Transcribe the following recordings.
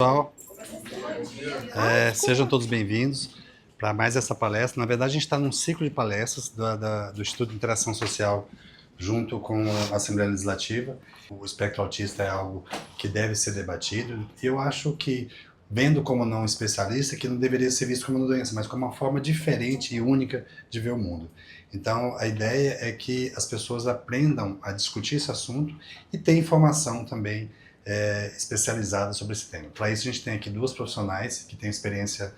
Pessoal, sejam todos bem-vindos para mais essa palestra. Na verdade, a gente está num ciclo de palestras do Instituto de Interação Social junto com a Assembleia Legislativa. O espectro autista é algo que deve ser debatido e eu acho que, vendo como não especialista, que não deveria ser visto como uma doença, mas como uma forma diferente e única de ver o mundo. Então, a ideia é que as pessoas aprendam a discutir esse assunto e ter informação também especializada sobre esse tema. Para isso, a gente tem aqui duas profissionais que têm experiência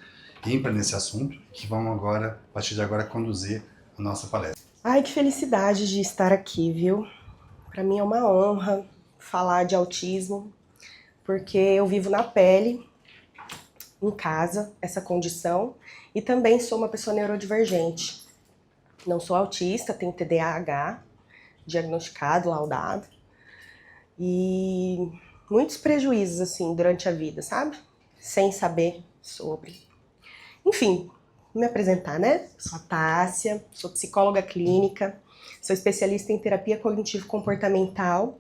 ímpar nesse assunto, que vão agora, a partir de agora, conduzir a nossa palestra. Ai, que felicidade de estar aqui, viu? Para mim é uma honra falar de autismo, porque eu vivo na pele, em casa, essa condição, e também sou uma pessoa neurodivergente. Não sou autista, tenho TDAH, diagnosticado, laudado, e muitos prejuízos, assim, durante a vida, sabe? Sem saber sobre. Enfim, vou me apresentar, né? Sou a Tássia, sou psicóloga clínica, sou especialista em terapia cognitivo-comportamental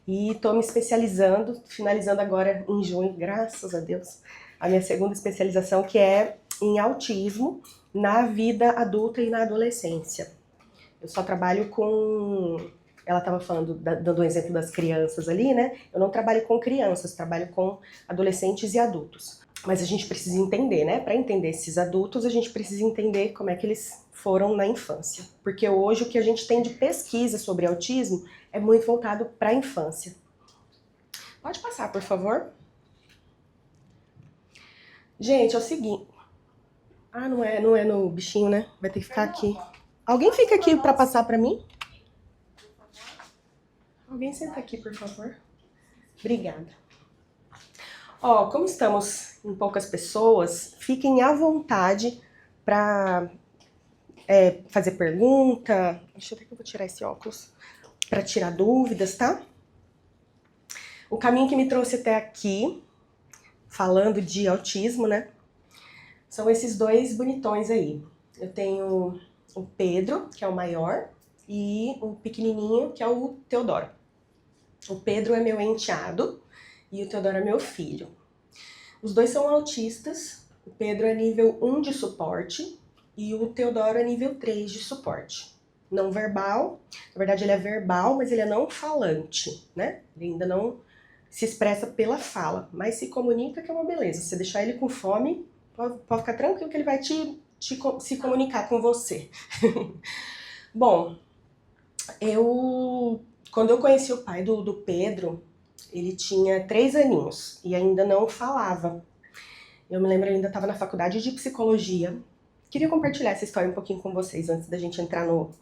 e estou me especializando, finalizando agora em junho, graças a Deus, a minha segunda especialização, que é em autismo na vida adulta e na adolescência. Eu só trabalho com... Ela estava falando, dando um exemplo das crianças ali, né? Eu não trabalho com crianças, trabalho com adolescentes e adultos. Mas a gente precisa entender, né? Para entender esses adultos, a gente precisa entender como é que eles foram na infância. Porque hoje o que a gente tem de pesquisa sobre autismo é muito voltado para a infância. Pode passar, por favor? Gente, é o seguinte... Ah, não é no bichinho, né? Vai ter que ficar aqui. Alguém fica aqui para passar para mim? Alguém senta aqui, por favor? Obrigada. Ó, como estamos em poucas pessoas, fiquem à vontade para fazer pergunta. Deixa eu ver que eu vou tirar esse óculos. Para tirar dúvidas, tá? O caminho que me trouxe até aqui, falando de autismo, né? São esses dois bonitões aí. Eu tenho o Pedro, que é o maior, e o pequenininho, que é o Teodoro. O Pedro é meu enteado e o Teodoro é meu filho. Os dois são autistas. O Pedro é nível 1 de suporte e o Teodoro é nível 3 de suporte. Não verbal, na verdade ele é verbal, mas ele é não falante, né? Ele ainda não se expressa pela fala, mas se comunica, que é uma beleza. Se você deixar ele com fome, pode ficar tranquilo que ele vai se comunicar com você. Bom, quando eu conheci o pai do Pedro, ele tinha 3 aninhos e ainda não falava. Eu me lembro, eu ainda estava na faculdade de psicologia. Queria compartilhar essa história um pouquinho com vocês antes da gente entrar no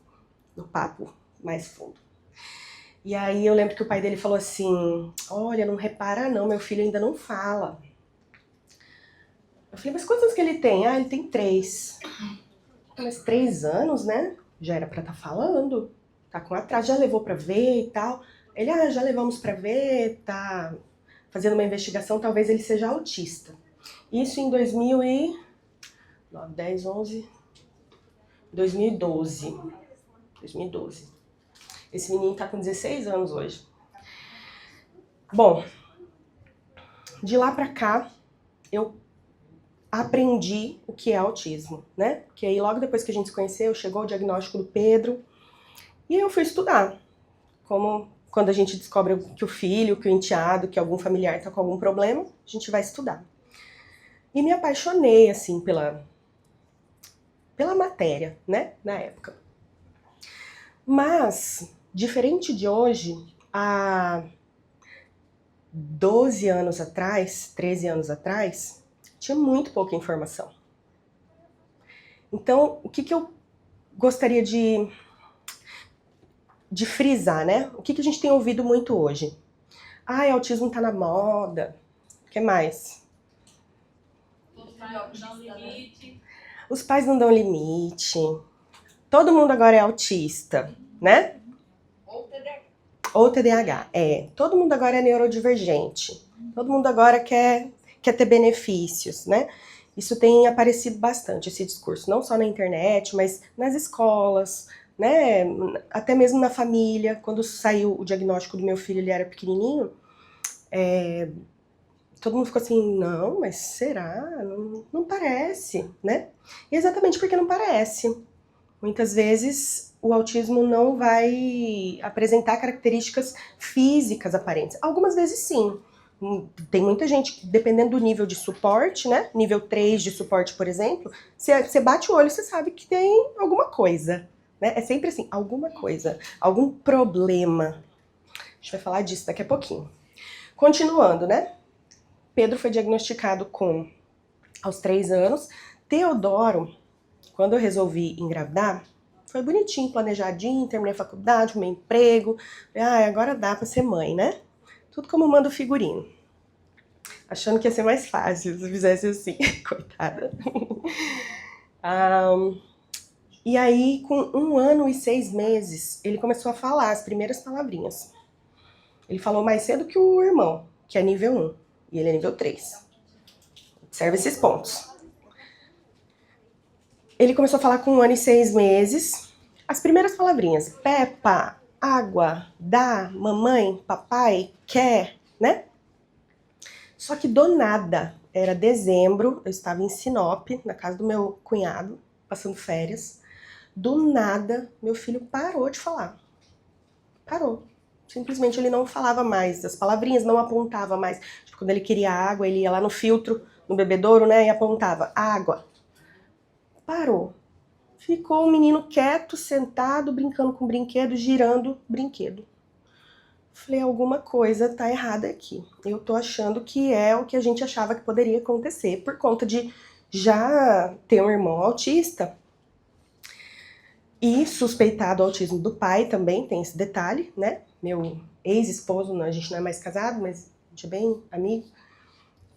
papo mais fundo. E aí eu lembro que o pai dele falou assim: olha, não repara não, meu filho ainda não fala. Eu falei, mas quantos anos que ele tem? Ah, ele tem 3. Mas 3 anos, né? Já era pra estar falando. Tá com atraso, já levou pra ver e tal. Ele, já levamos pra ver, tá fazendo uma investigação, talvez ele seja autista. Isso em 2012. 2012. Esse menino tá com 16 anos hoje. Bom, de lá pra cá, eu aprendi o que é autismo, né? Porque aí logo depois que a gente se conheceu, chegou o diagnóstico do Pedro, e eu fui estudar. Como quando a gente descobre que o filho, que o enteado, que algum familiar está com algum problema, a gente vai estudar. E me apaixonei, assim, pela matéria, né, na época. Mas, diferente de hoje, há 12 anos atrás, 13 anos atrás, tinha muito pouca informação. Então, o que eu gostaria de frisar, né? O que a gente tem ouvido muito hoje? Autismo tá na moda. O que mais? Os pais não dão limite. Todo mundo agora é autista, né? Ou TDAH, Todo mundo agora é neurodivergente. Todo mundo agora quer ter benefícios, né? Isso tem aparecido bastante, esse discurso, não só na internet, mas nas escolas, né? Até mesmo na família. Quando saiu o diagnóstico do meu filho, ele era pequenininho, todo mundo ficou assim, não, mas será? Não parece, né? E exatamente porque não parece. Muitas vezes o autismo não vai apresentar características físicas aparentes. Algumas vezes sim. Tem muita gente, dependendo do nível de suporte, né? Nível 3 de suporte, por exemplo, você bate o olho, você sabe que tem alguma coisa, né? É sempre assim, alguma coisa, algum problema. A gente vai falar disso daqui a pouquinho. Continuando, né? Pedro foi diagnosticado aos 3 anos. Teodoro, quando eu resolvi engravidar, foi bonitinho, planejadinho, terminei a faculdade, meu emprego. Agora dá pra ser mãe, né? Tudo como manda o figurino. Achando que ia ser mais fácil se eu fizesse assim. Coitada. E aí, com 1 ano e 6 meses, ele começou a falar as primeiras palavrinhas. Ele falou mais cedo que o irmão, que é nível 1, e ele é nível 3. Observe esses pontos. Ele começou a falar com 1 ano e 6 meses. As primeiras palavrinhas, Peppa, água, dá, mamãe, papai, quer, né? Só que do nada, era dezembro, eu estava em Sinop, na casa do meu cunhado, passando férias. Do nada, meu filho parou de falar. Parou. Simplesmente ele não falava mais, as palavrinhas não apontava mais. Tipo, quando ele queria água, ele ia lá no filtro, no bebedouro, né, e apontava, água. Parou. Ficou o menino quieto, sentado, brincando com o brinquedo, girando o brinquedo. Falei, alguma coisa tá errada aqui. Eu tô achando que é o que a gente achava que poderia acontecer, por conta de já ter um irmão autista e suspeitar do autismo do pai também, tem esse detalhe, né? Meu ex-esposo, a gente não é mais casado, mas a gente é bem amigo.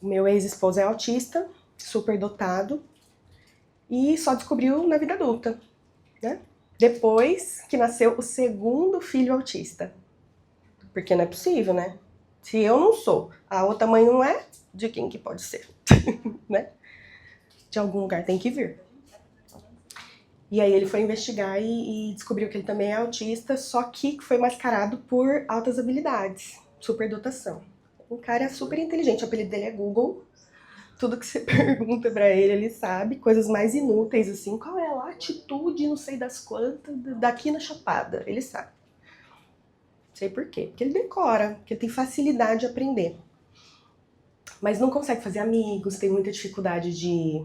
O meu ex-esposo é autista, super dotado, e só descobriu na vida adulta, né? Depois que nasceu o segundo filho autista. Porque não é possível, né? Se eu não sou, a outra mãe não é, de quem que pode ser? Né? De algum lugar tem que vir. E aí ele foi investigar e descobriu que ele também é autista, só que foi mascarado por altas habilidades, superdotação. O cara é super inteligente, o apelido dele é Google. Tudo que você pergunta pra ele sabe, coisas mais inúteis, assim, qual é a latitude, não sei das quantas, daqui na Chapada, ele sabe. Sei por quê, porque ele decora, porque ele tem facilidade de aprender. Mas não consegue fazer amigos, tem muita dificuldade de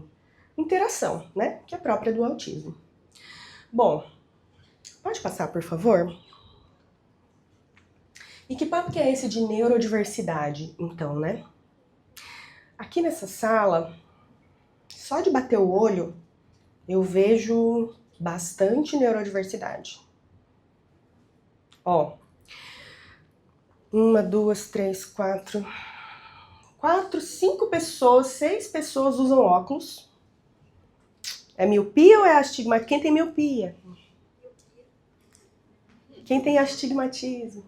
interação, né, que é própria do autismo. Bom, pode passar, por favor? E que papo que é esse de neurodiversidade, então, né? Aqui nessa sala, só de bater o olho, eu vejo bastante neurodiversidade. Ó, 1, 2, 3, 4, 5 pessoas, 6 pessoas usam óculos. É miopia ou é astigmatismo? Quem tem miopia? Quem tem astigmatismo?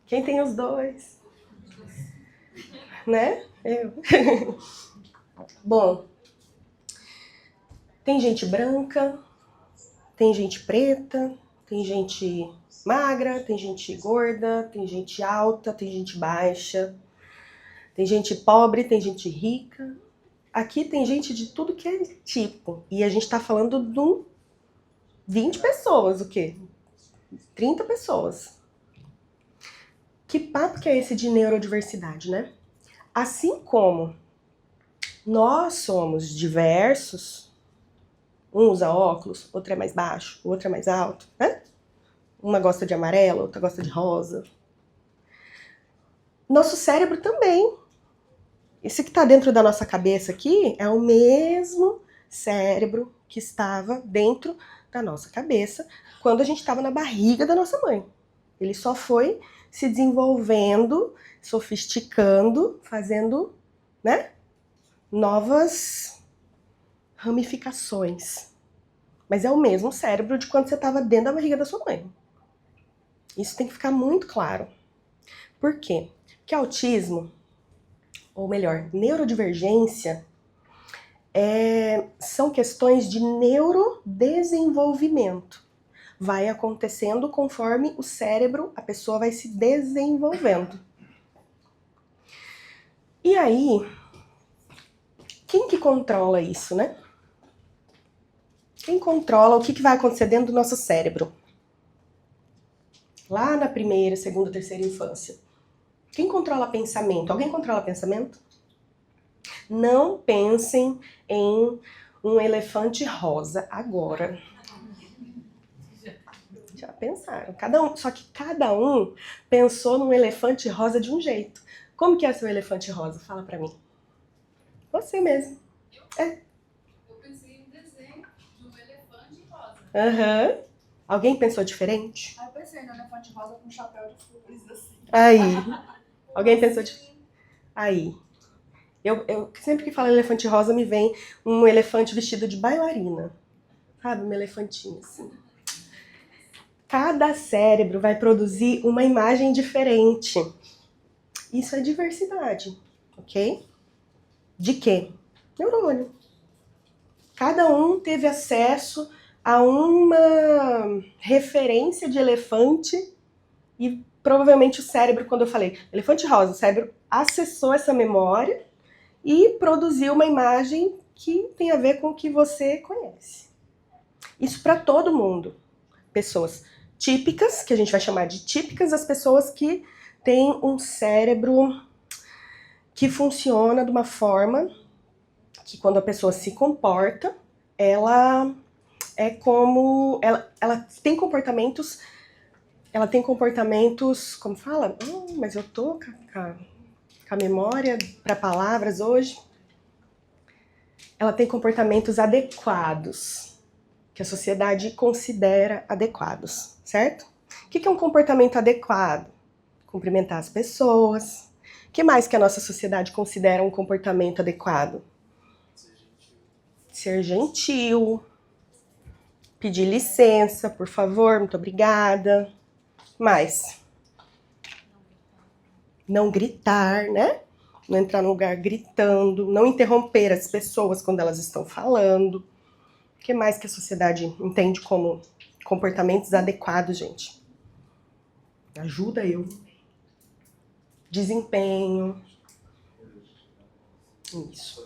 Quem tem os dois? Né? Eu. Bom, tem gente branca, tem gente preta, tem gente magra, tem gente gorda, tem gente alta, tem gente baixa, tem gente pobre, tem gente rica. Aqui tem gente de tudo que é tipo. E a gente tá falando de 20 pessoas, o quê? 30 pessoas. Que papo que é esse de neurodiversidade, né? Assim como nós somos diversos, um usa óculos, outro é mais baixo, o outro é mais alto, né? Uma gosta de amarelo, outra gosta de rosa. Nosso cérebro também. Esse que está dentro da nossa cabeça aqui é o mesmo cérebro que estava dentro da nossa cabeça quando a gente estava na barriga da nossa mãe. Ele só foi se desenvolvendo, sofisticando, fazendo, né, novas ramificações. Mas é o mesmo cérebro de quando você estava dentro da barriga da sua mãe. Isso tem que ficar muito claro. Por quê? Porque autismo, ou melhor, neurodivergência, são questões de neurodesenvolvimento. Vai acontecendo conforme o cérebro, a pessoa vai se desenvolvendo. E aí, quem que controla isso, né? Quem controla o que vai acontecer dentro do nosso cérebro? Lá na primeira, segunda, terceira infância. Quem controla pensamento? Alguém controla pensamento? Não pensem em um elefante rosa agora. Já pensaram? Só que cada um pensou num elefante rosa de um jeito. Como que é seu elefante rosa? Fala pra mim. Você mesmo. Eu pensei em desenho de um elefante rosa. Aham. Alguém pensou diferente? Aí eu pensei no elefante rosa com chapéu de flores assim. Aí. Alguém pensou diferente? Aí. Eu sempre que falo elefante rosa me vem um elefante vestido de bailarina. Sabe? Um elefantinho assim. Cada cérebro vai produzir uma imagem diferente. Isso é diversidade, ok? De quê? Neurônio. Cada um teve acesso a uma referência de elefante e provavelmente o cérebro, quando eu falei elefante rosa, o cérebro acessou essa memória e produziu uma imagem que tem a ver com o que você conhece. Isso para todo mundo. Pessoas típicas, que a gente vai chamar de típicas, as pessoas que têm um cérebro que funciona de uma forma que quando a pessoa se comporta, ela é como... Ela tem comportamentos... Ela tem comportamentos... Como fala? Mas eu tô com a memória para palavras hoje. Ela tem comportamentos adequados, que a sociedade considera adequados, certo? O que é um comportamento adequado? Cumprimentar as pessoas. O que mais que a nossa sociedade considera um comportamento adequado? Ser gentil. Pedir licença, por favor, muito obrigada. Mais. Não gritar, né? Não entrar no lugar gritando, não interromper as pessoas quando elas estão falando. O que mais que a sociedade entende como comportamentos adequados, gente? Ajuda eu. Desempenho. Isso.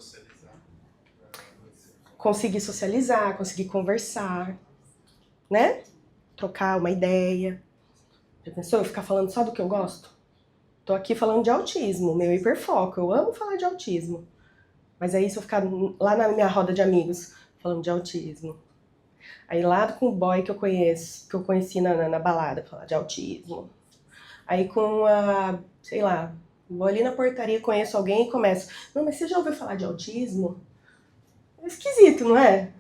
Conseguir socializar, conseguir conversar, né? Trocar uma ideia. Já pensou eu ficar falando só do que eu gosto? Tô aqui falando de autismo, meu hiperfoco. Eu amo falar de autismo. Mas aí se eu ficar lá na minha roda de amigos falando de autismo. Aí lá com o boy que eu conheço, que eu conheci na balada, falar de autismo. Aí com a, sei lá, vou ali na portaria, conheço alguém e começo. Não, mas você já ouviu falar de autismo? É esquisito, não é?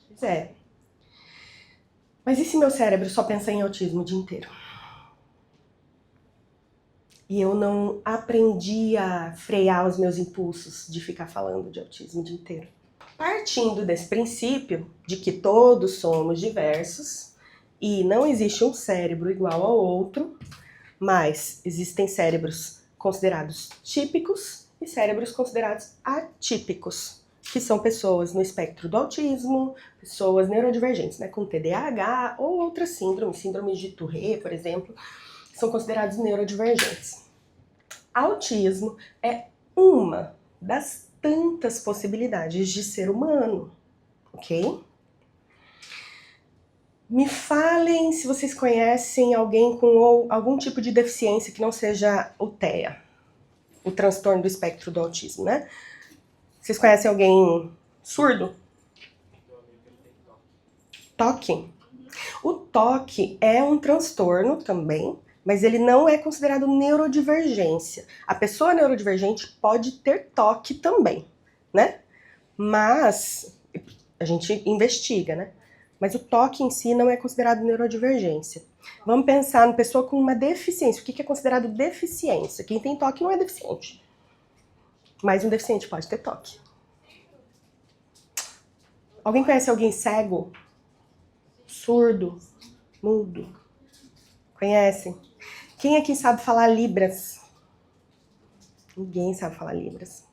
Pois é. Mas e se meu cérebro só pensa em autismo o dia inteiro? E eu não aprendi a frear os meus impulsos de ficar falando de autismo o dia inteiro. Partindo desse princípio de que todos somos diversos e não existe um cérebro igual ao outro, mas existem cérebros considerados típicos e cérebros considerados atípicos, que são pessoas no espectro do autismo, pessoas neurodivergentes, né, com TDAH ou outras síndromes, síndromes de Tourette, por exemplo, são considerados neurodivergentes. Autismo é uma das tantas possibilidades de ser humano, ok? Me falem se vocês conhecem alguém com algum tipo de deficiência que não seja o TEA, o transtorno do espectro do autismo, né? Vocês conhecem alguém surdo? Toque? O toque é um transtorno também, mas ele não é considerado neurodivergência. A pessoa neurodivergente pode ter toque também, né? Mas a gente investiga, né? Mas o toque em si não é considerado neurodivergência. Vamos pensar na pessoa com uma deficiência. O que é considerado deficiência? Quem tem toque não é deficiente. Mas um deficiente pode ter toque. Alguém conhece alguém cego? Surdo? Mudo? Conhecem? Quem aqui sabe falar Libras? Ninguém sabe falar Libras.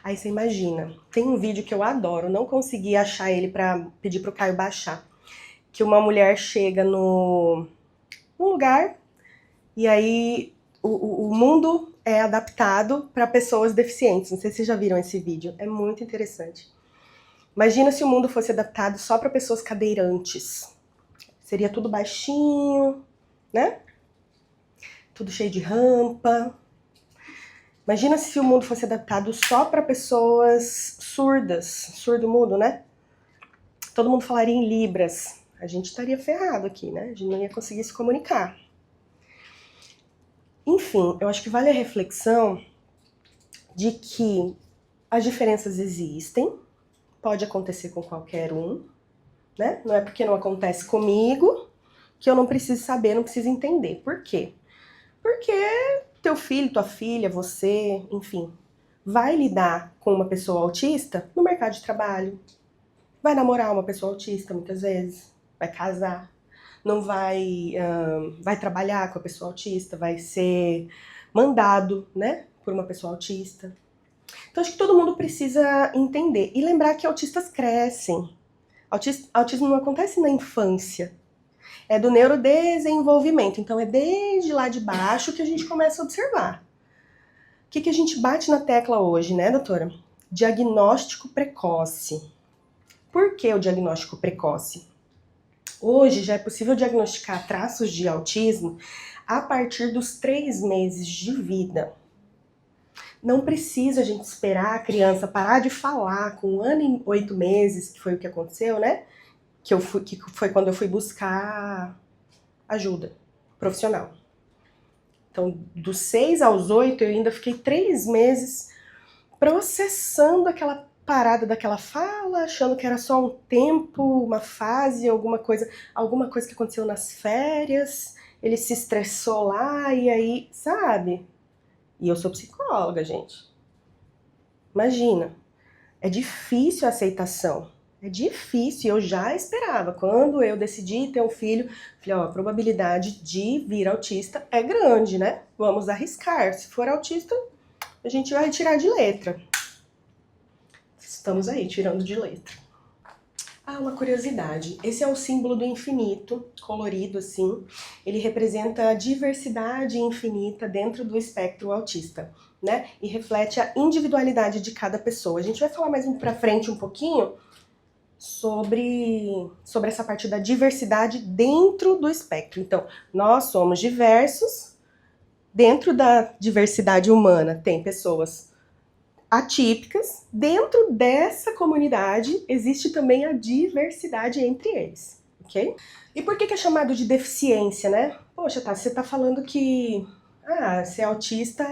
Aí você imagina, tem um vídeo que eu adoro, não consegui achar ele pra pedir pro Caio baixar. Que uma mulher chega num lugar e aí o mundo é adaptado para pessoas deficientes. Não sei se vocês já viram esse vídeo, é muito interessante. Imagina se o mundo fosse adaptado só para pessoas cadeirantes. Seria tudo baixinho, né? Tudo cheio de rampa. Imagina se o mundo fosse adaptado só para pessoas surdas, surdo-mudo, né? Todo mundo falaria em libras. A gente estaria ferrado aqui, né? A gente não ia conseguir se comunicar. Enfim, eu acho que vale a reflexão de que as diferenças existem, pode acontecer com qualquer um, né? Não é porque não acontece comigo que eu não preciso saber, não preciso entender. Por quê? Porque teu filho, tua filha, você, enfim, vai lidar com uma pessoa autista no mercado de trabalho, vai namorar uma pessoa autista muitas vezes, vai casar, não vai, vai trabalhar com a pessoa autista, vai ser mandado, né, por uma pessoa autista. Então acho que todo mundo precisa entender e lembrar que autistas crescem. Autismo não acontece na infância. É do neurodesenvolvimento, então é desde lá de baixo que a gente começa a observar. O que a gente bate na tecla hoje, né, doutora? Diagnóstico precoce. Por que o diagnóstico precoce? Hoje já é possível diagnosticar traços de autismo a partir dos 3 meses de vida. Não precisa a gente esperar a criança parar de falar com 1 ano e 8 meses, que foi o que aconteceu, né? Que foi quando eu fui buscar ajuda profissional. Então, dos 6 aos 8, eu ainda fiquei 3 meses processando aquela parada daquela fala, achando que era só um tempo, uma fase, alguma coisa que aconteceu nas férias, ele se estressou lá e aí, sabe? E eu sou psicóloga, gente. Imagina, é difícil a aceitação. É difícil, eu já esperava. Quando eu decidi ter um filho, falei, ó, a probabilidade de vir autista é grande, né? Vamos arriscar. Se for autista, a gente vai tirar de letra. Estamos aí, tirando de letra. Ah, uma curiosidade. Esse é o símbolo do infinito, colorido assim. Ele representa a diversidade infinita dentro do espectro autista, né? E reflete a individualidade de cada pessoa. A gente vai falar mais pra frente um pouquinho sobre essa parte da diversidade dentro do espectro. Então, nós somos diversos. Dentro da diversidade humana tem pessoas atípicas. Dentro dessa comunidade existe também a diversidade entre eles, ok? E por que é chamado de deficiência, né? Poxa, tá, você tá falando que ser autista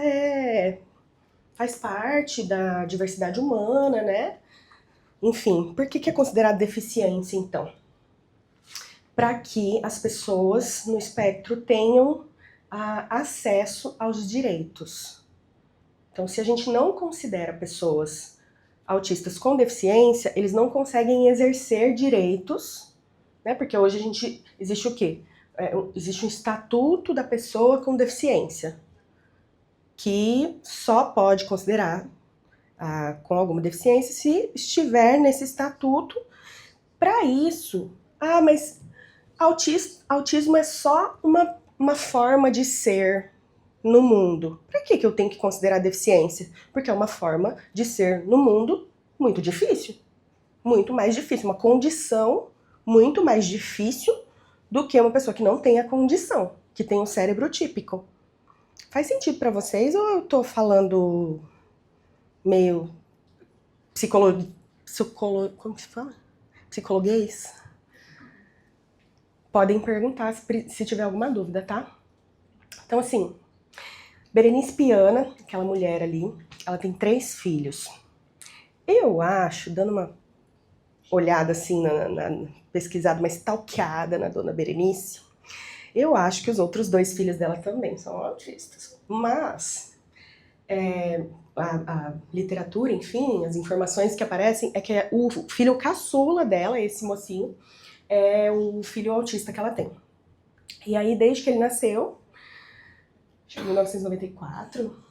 faz parte da diversidade humana, né? Enfim, por que é considerado deficiência, então? Para que as pessoas no espectro tenham acesso aos direitos. Então, se a gente não considera pessoas autistas com deficiência, eles não conseguem exercer direitos, né? Porque hoje existe o quê? Existe um estatuto da pessoa com deficiência, que só pode considerar com alguma deficiência se estiver nesse estatuto. Para isso, mas autismo é só uma forma de ser no mundo. Para que eu tenho que considerar deficiência? Porque é uma forma de ser no mundo muito difícil. Muito mais difícil. Uma condição muito mais difícil do que uma pessoa que não tem a condição, que tem um cérebro típico. Faz sentido para vocês ou eu tô falando meio como que se fala? Psicologuês? Podem perguntar se tiver alguma dúvida, tá? Então, assim, Berenice Piana, aquela mulher ali, ela tem 3 filhos. Eu acho, dando uma olhada assim, pesquisada, uma stalkeada na dona Berenice, eu acho que os outros 2 filhos dela também são autistas. Mas a literatura, enfim, as informações que aparecem é que o filho caçula dela, esse mocinho, é o filho autista que ela tem. E aí, desde que ele nasceu, acho que em 1994,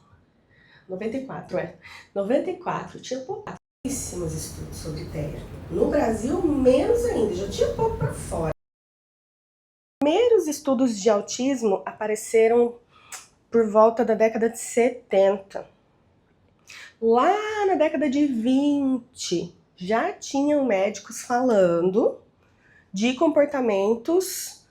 94, tinha pouquíssimos estudos sobre TEA. No Brasil, menos ainda, já tinha pouco para fora. Os primeiros estudos de autismo apareceram por volta da década de 70. Lá na década de 20, já tinham médicos falando de comportamentos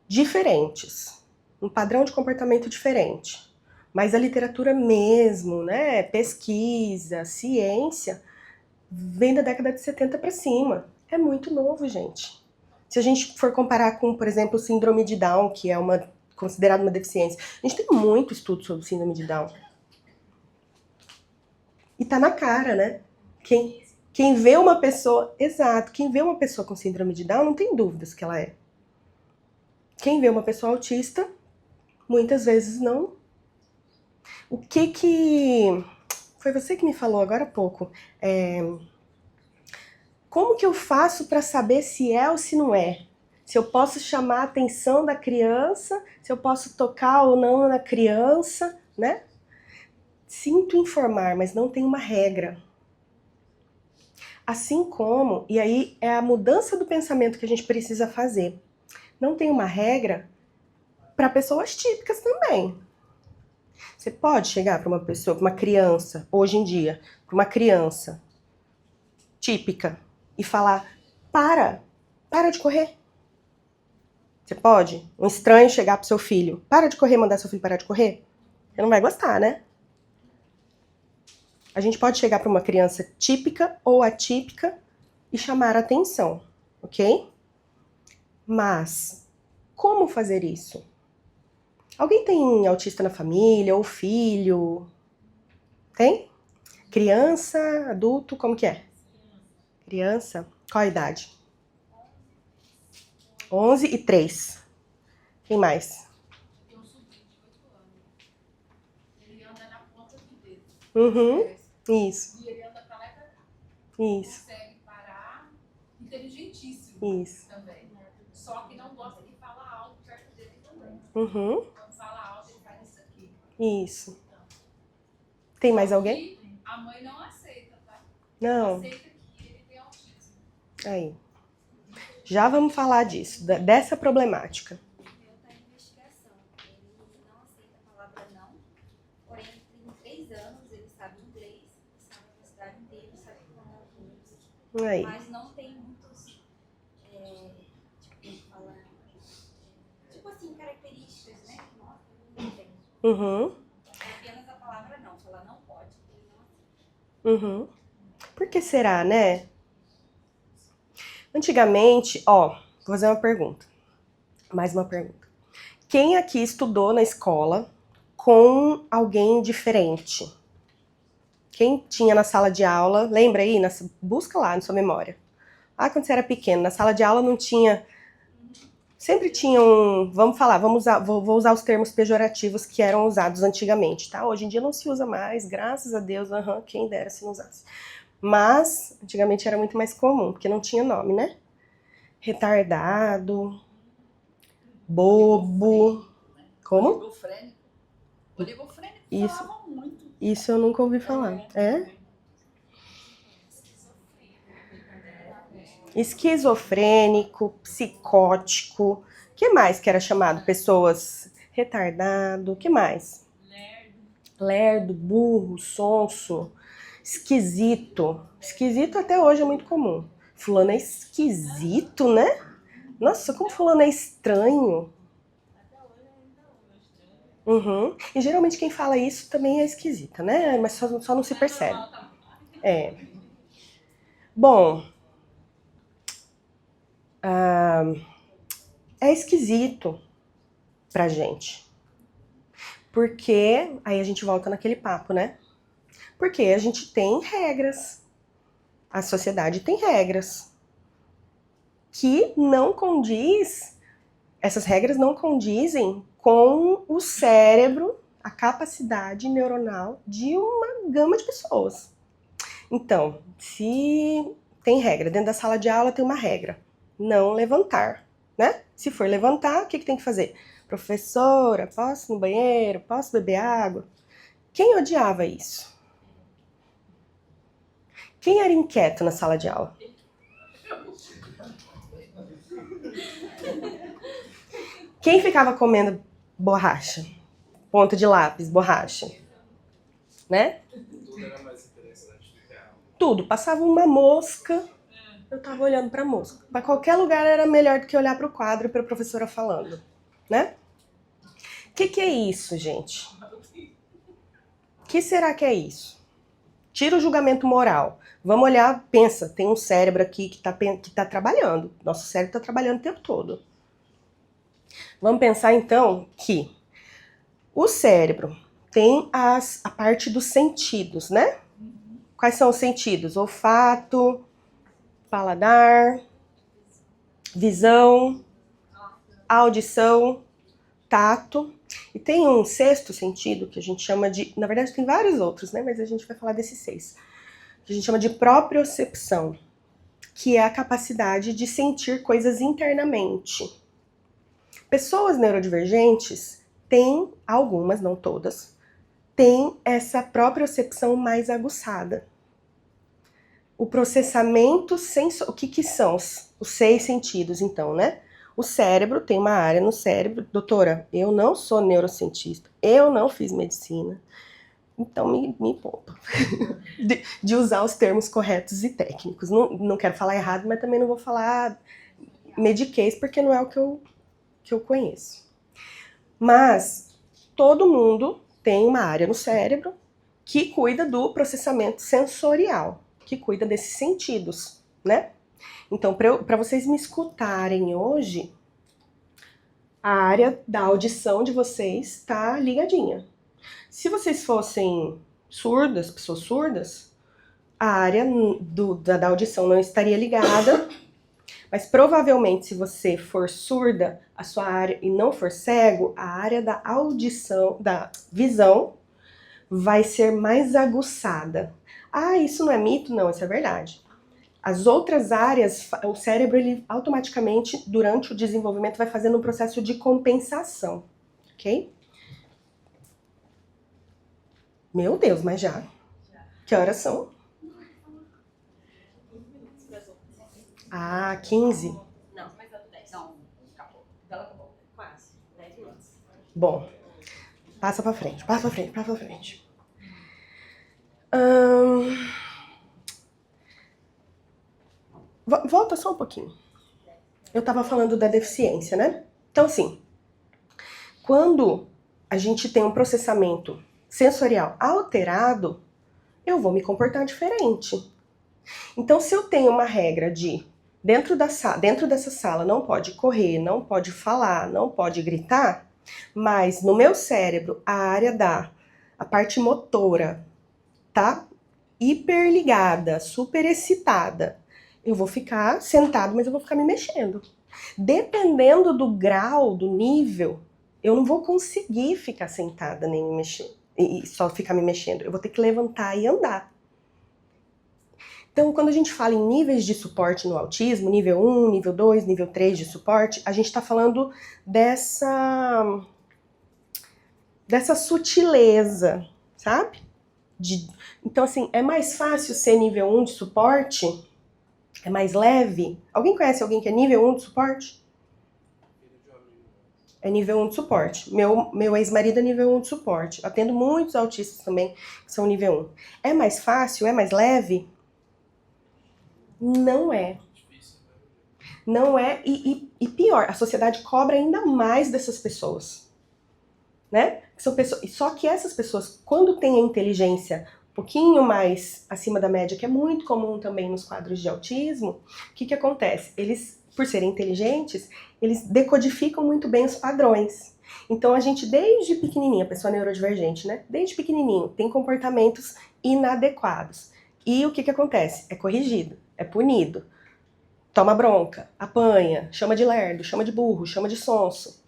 diferentes, um padrão de comportamento diferente. Mas a literatura mesmo, né, pesquisa, ciência, vem da década de 70 para cima. É muito novo, gente. Se a gente for comparar com, por exemplo, síndrome de Down, que é considerada uma deficiência, a gente tem muito estudo sobre síndrome de Down. E tá na cara, né? Quem vê uma pessoa... Exato, quem vê uma pessoa com síndrome de Down não tem dúvidas que ela é. Quem vê uma pessoa autista, muitas vezes não. O que... Foi você que me falou agora há pouco. Como que eu faço para saber se é ou se não é? Se eu posso chamar a atenção da criança, se eu posso tocar ou não na criança, né? Sinto informar, mas não tem uma regra. Assim como, e aí é a mudança do pensamento que a gente precisa fazer. Não tem uma regra para pessoas típicas também. Você pode chegar para uma pessoa, para uma criança, hoje em dia, para uma criança típica e falar, para de correr. Você pode? Um estranho chegar pro seu filho, para de correr, mandar seu filho parar de correr? Você não vai gostar, né? A gente pode chegar para uma criança típica ou atípica e chamar a atenção, ok? Mas, como fazer isso? Alguém tem autista na família ou filho? Tem? Criança, adulto, como que é? Criança, qual a idade? 11 e 3. Quem mais? Tem um sobrinho de 8 anos. Ele anda na ponta do dedo. Isso. E ele anda pra lá e pra cá. Isso. Consegue parar. Inteligentíssimo. Isso. Também. Só que não gosta de falar alto perto dele também. Quando Fala alto, ele faz isso aqui. Isso. Tem mais alguém? E a mãe não aceita, tá? Não. Aceita que ele tem autismo. Aí. Já vamos falar disso, dessa problemática. Eu tenho investigação. Ele não aceita a palavra não, porém ele tem 3 anos, ele sabe inglês, sabe a universidade inteira, sabe falar música. Aí. Mas não tem muitos, tipo assim, características, né? Que mostram que ele não tem. É apenas a palavra não. Se ela não pode, ele não aceita. Por que será, né? Antigamente, vou fazer uma pergunta. Mais uma pergunta. Quem aqui estudou na escola com alguém diferente? Quem tinha na sala de aula, lembra aí? Busca lá na sua memória. Quando você era pequeno, na sala de aula não tinha... Sempre tinha vou usar os termos pejorativos que eram usados antigamente, tá? Hoje em dia não se usa mais, graças a Deus, quem dera se não usasse. Mas, antigamente era muito mais comum, porque não tinha nome, né? Retardado, bobo, como? Oligofrênico Isso. falavam muito. Isso eu nunca ouvi falar. É? Esquizofrênico, psicótico, o que mais que era chamado? Pessoas retardado, o que mais? Lerdo, burro, sonso, esquisito. Esquisito até hoje é muito comum. Fulano é esquisito, né? Nossa, como fulano é estranho. E geralmente quem fala isso também é esquisita, né? Mas só não se percebe. Bom, é esquisito pra gente. Porque, aí a gente volta naquele papo, né? Porque a gente tem regras. A sociedade tem regras. Que não condiz, essas regras não condizem com o cérebro, a capacidade neuronal de uma gama de pessoas. Então, se tem regra, dentro da sala de aula tem uma regra. Não levantar, né? Se for levantar, o que tem que fazer? Professora, posso ir no banheiro? Posso beber água? Quem odiava isso? Quem era inquieto na sala de aula? Quem ficava comendo borracha? ponta de lápis, borracha, né? Tudo era mais interessante do que real. Tudo. Passava uma mosca, eu tava olhando pra mosca. Pra qualquer lugar era melhor do que olhar pro quadro e pra professora falando, né? O que é isso, gente? O que será que é isso? Tira o julgamento moral. Vamos olhar, pensa, tem um cérebro aqui que tá trabalhando. Nosso cérebro tá trabalhando o tempo todo. Vamos pensar então que o cérebro tem a parte dos sentidos, né? Quais são os sentidos? Olfato, paladar, visão, audição, tato. E tem um sexto sentido que a gente chama de... Na verdade, tem vários outros, né? Mas a gente vai falar desses 6. Que a gente chama de propriocepção, que é a capacidade de sentir coisas internamente. Pessoas neurodivergentes têm, algumas, não todas, têm essa propriocepção mais aguçada. O processamento sensorial... O que são os 6 sentidos, então, né? O cérebro, tem uma área no cérebro. Doutora, eu não sou neurocientista, eu não fiz medicina, então me poupa de usar os termos corretos e técnicos. Não quero falar errado, mas também não vou falar mediquês, porque não é o que eu conheço. Mas todo mundo tem uma área no cérebro que cuida do processamento sensorial, que cuida desses sentidos, né? Então, para vocês me escutarem hoje, a área da audição de vocês está ligadinha. Se vocês fossem surdas, pessoas surdas, a área da audição não estaria ligada, mas provavelmente se você for surda, a sua área, e não for cego, a área da audição, da visão, vai ser mais aguçada. Ah, isso não é mito? Não, isso é verdade. As outras áreas, o cérebro, ele automaticamente, durante o desenvolvimento, vai fazendo um processo de compensação, ok? Meu Deus, mas já? Que horas são? Ah, 15? Não, mas é do 10. Não, acabou. Então acabou. Quase, 10 minutos. Bom, passa pra frente, passa pra frente, passa pra frente. Volta só um pouquinho. Eu tava falando da deficiência, né? Então, assim, quando a gente tem um processamento sensorial alterado, eu vou me comportar diferente. Então, se eu tenho uma regra de dentro dessa sala não pode correr, não pode falar, não pode gritar, mas no meu cérebro a área a parte motora tá hiperligada, super excitada, eu vou ficar sentado, mas eu vou ficar me mexendo. Dependendo do grau, do nível, eu não vou conseguir ficar sentada nem me mexer, e só ficar me mexendo. Eu vou ter que levantar e andar. Então, quando a gente fala em níveis de suporte no autismo, nível 1, nível 2, nível 3 de suporte, a gente está falando dessa sutileza, sabe? Então, assim, é mais fácil ser nível 1 de suporte? É mais leve? Alguém conhece alguém que é nível 1 de suporte? É nível 1 de suporte. Meu ex-marido é nível 1 de suporte. Eu atendo muitos autistas também que são nível 1. É mais fácil? É mais leve? Não é. Não é, e pior, a sociedade cobra ainda mais dessas pessoas, né? Só que essas pessoas, quando têm a inteligência um pouquinho mais acima da média, que é muito comum também nos quadros de autismo, o que acontece? Eles, por serem inteligentes, eles decodificam muito bem os padrões. Então a gente, desde pequenininha, a pessoa neurodivergente, né? Desde pequenininho, tem comportamentos inadequados. E o que acontece? É corrigido, é punido. Toma bronca, apanha, chama de lerdo, chama de burro, chama de sonso.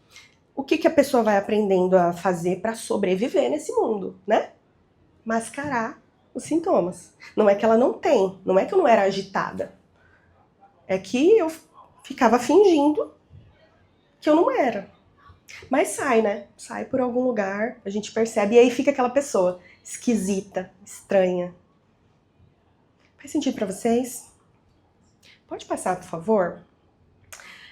O que a pessoa vai aprendendo a fazer para sobreviver nesse mundo, né? Mascarar os sintomas. Não é que ela não tem, não é que eu não era agitada. É que eu ficava fingindo que eu não era. Mas sai, né? Sai por algum lugar, a gente percebe, e aí fica aquela pessoa esquisita, estranha. Faz sentido para vocês? Pode passar, por favor?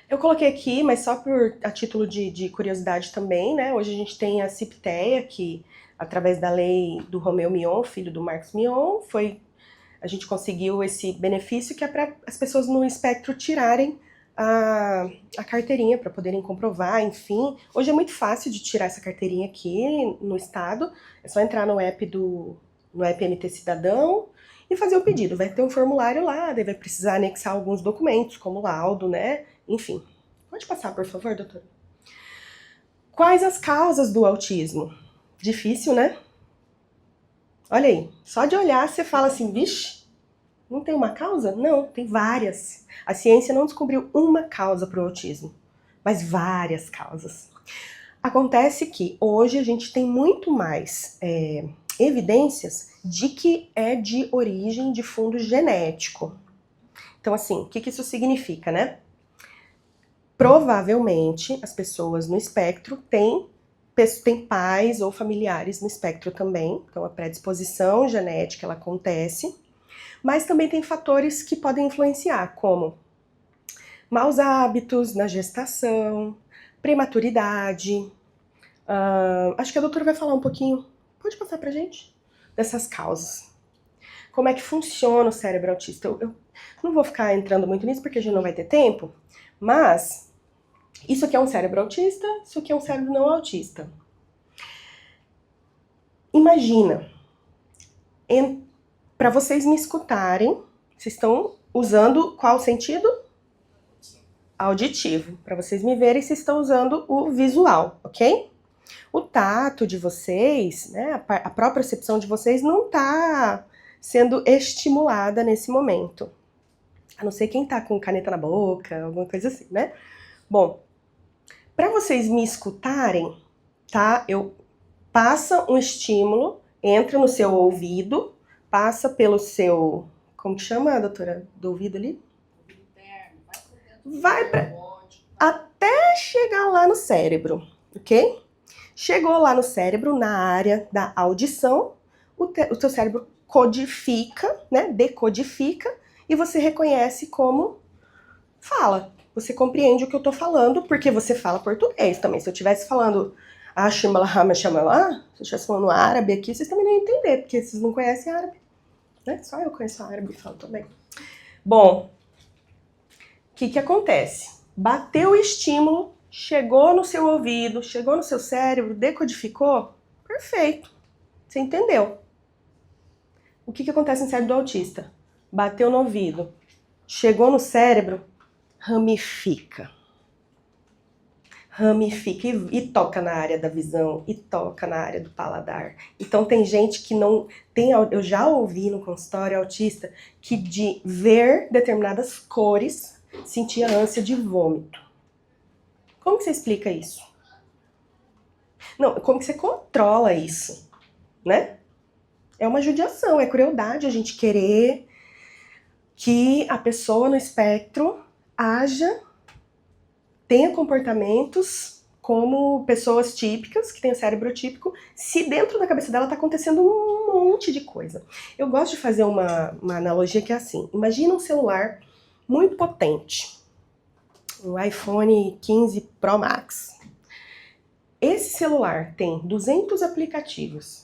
Eu coloquei aqui, mas só a título de curiosidade também, né? Hoje a gente tem a CIPTEA, que através da lei do Romeu Mion, filho do Marcos Mion, a gente conseguiu esse benefício que é para as pessoas no espectro tirarem a carteirinha para poderem comprovar, enfim. Hoje é muito fácil de tirar essa carteirinha aqui no estado, é só entrar no app MT Cidadão e fazer o pedido. Vai ter um formulário lá, daí vai precisar anexar alguns documentos, como laudo, né? Enfim. Pode passar, por favor, doutora. Quais as causas do autismo? Difícil, né? Olha aí, só de olhar você fala assim, vixe, não tem uma causa? Não, tem várias. A ciência não descobriu uma causa para o autismo, mas várias causas. Acontece que hoje a gente tem muito mais evidências de que é de origem de fundo genético. Então, assim, o que isso significa, né? Provavelmente as pessoas no espectro têm pais ou familiares no espectro também, então a predisposição genética ela acontece, mas também tem fatores que podem influenciar, como maus hábitos na gestação, prematuridade. Acho que a doutora vai falar um pouquinho, pode passar pra gente, dessas causas. Como é que funciona o cérebro autista? Eu não vou ficar entrando muito nisso porque a gente não vai ter tempo, mas isso aqui é um cérebro autista, isso aqui é um cérebro não autista. Imagina, para vocês me escutarem, vocês estão usando qual sentido? Auditivo. Para vocês me verem, vocês estão usando o visual, ok? O tato de vocês, né, a própria percepção de vocês não está sendo estimulada nesse momento. A não ser quem tá com caneta na boca, alguma coisa assim, né? Bom, para vocês me escutarem, tá? Passa um estímulo, entra no seu ouvido, passa pelo seu... Como que chama, doutora? Do ouvido ali? Vai até chegar lá no cérebro, ok? Chegou lá no cérebro, na área da audição, o teu cérebro codifica, né? Decodifica, e você reconhece como fala. Você compreende o que eu tô falando, porque você fala português também. Se eu estivesse falando se eu estivesse falando árabe aqui, vocês também não iam entender, porque vocês não conhecem árabe, né? Só eu conheço árabe e falo também. Bom, o que acontece? Bateu o estímulo, chegou no seu ouvido, chegou no seu cérebro, decodificou, perfeito. Você entendeu. O que acontece no cérebro do autista? Bateu no ouvido, chegou no cérebro, ramifica. Ramifica e toca na área da visão, e toca na área do paladar. Então tem gente que não tem, eu já ouvi no consultório autista, que de ver determinadas cores sentia ânsia de vômito. Como que você explica isso? Não, como que você controla isso, né? É uma judiação, é crueldade a gente querer que a pessoa no espectro tenha comportamentos como pessoas típicas, que têm o cérebro típico, se dentro da cabeça dela está acontecendo um monte de coisa. Eu gosto de fazer uma analogia que é assim, imagina um celular muito potente, um iPhone 15 Pro Max. Esse celular tem 200 aplicativos.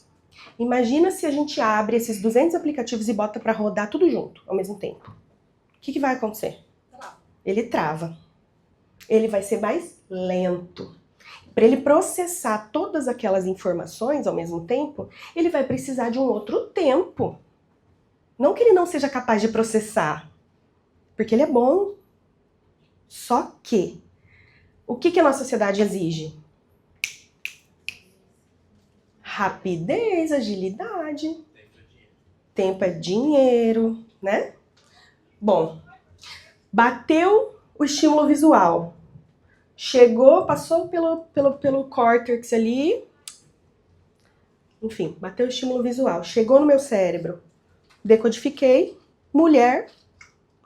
Imagina se a gente abre esses 200 aplicativos e bota para rodar tudo junto, ao mesmo tempo. O que vai acontecer? Ele trava. Ele vai ser mais lento. Para ele processar todas aquelas informações ao mesmo tempo, ele vai precisar de um outro tempo. Não que ele não seja capaz de processar, porque ele é bom. Só que, o que a nossa sociedade exige? Rapidez, agilidade. Tempo é dinheiro, né? Bom, bateu o estímulo visual. Chegou, passou pelo córtex ali. Enfim, bateu o estímulo visual. Chegou no meu cérebro. Decodifiquei. Mulher,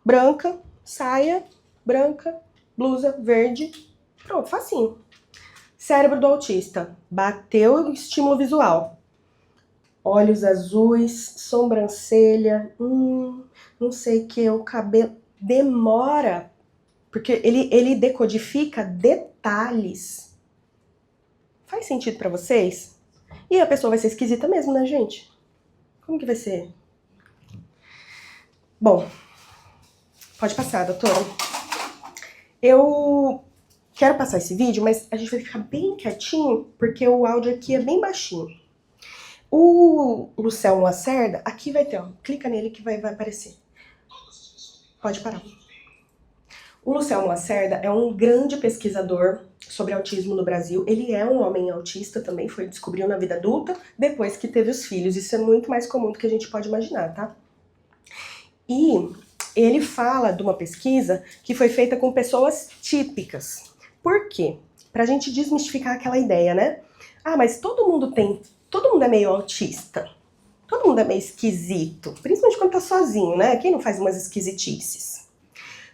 branca, saia, branca, blusa verde. Pronto, facinho. Cérebro do autista. Bateu o estímulo visual. Olhos azuis, sobrancelha, não sei o que, o cabelo. Demora Porque ele decodifica detalhes. Faz sentido pra vocês? E a pessoa vai ser esquisita mesmo, né, gente? Como que vai ser? Bom, pode passar, doutora. Eu quero passar esse vídeo, mas a gente vai ficar bem quietinho, porque o áudio aqui é bem baixinho. O Lucelmo Lacerda, aqui vai ter, ó, clica nele que vai aparecer. Pode parar. O Lucelmo Lacerda é um grande pesquisador sobre autismo no Brasil. Ele é um homem autista também, descobriu na vida adulta, depois que teve os filhos. Isso é muito mais comum do que a gente pode imaginar, tá? E ele fala de uma pesquisa que foi feita com pessoas típicas. Por quê? Pra gente desmistificar aquela ideia, né? Ah, mas todo mundo é meio autista. Todo mundo é meio esquisito. Principalmente quando tá sozinho, né? Quem não faz umas esquisitices?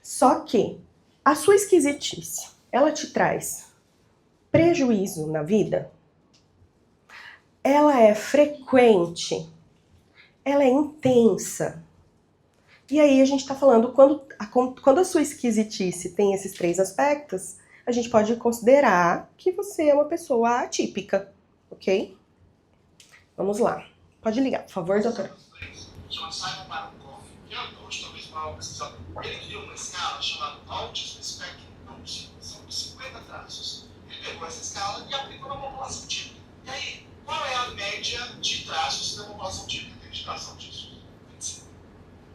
Só que a sua esquisitice, ela te traz prejuízo na vida? Ela é frequente? Ela é intensa? E aí a gente tá falando, quando a sua esquisitice tem esses 3 aspectos, a gente pode considerar que você é uma pessoa atípica, ok? Vamos lá. Pode ligar, por favor, doutora. Chama Simon Barankoff, que é hoje talvez o maior pesquisador. Ele criou uma escala chamada Autism Spectrum Note. São 50 traços. Ele pegou essa escala e aplicou na população típica. E aí, qual é a média de traços da população típica que tem de traços autísticos? 25.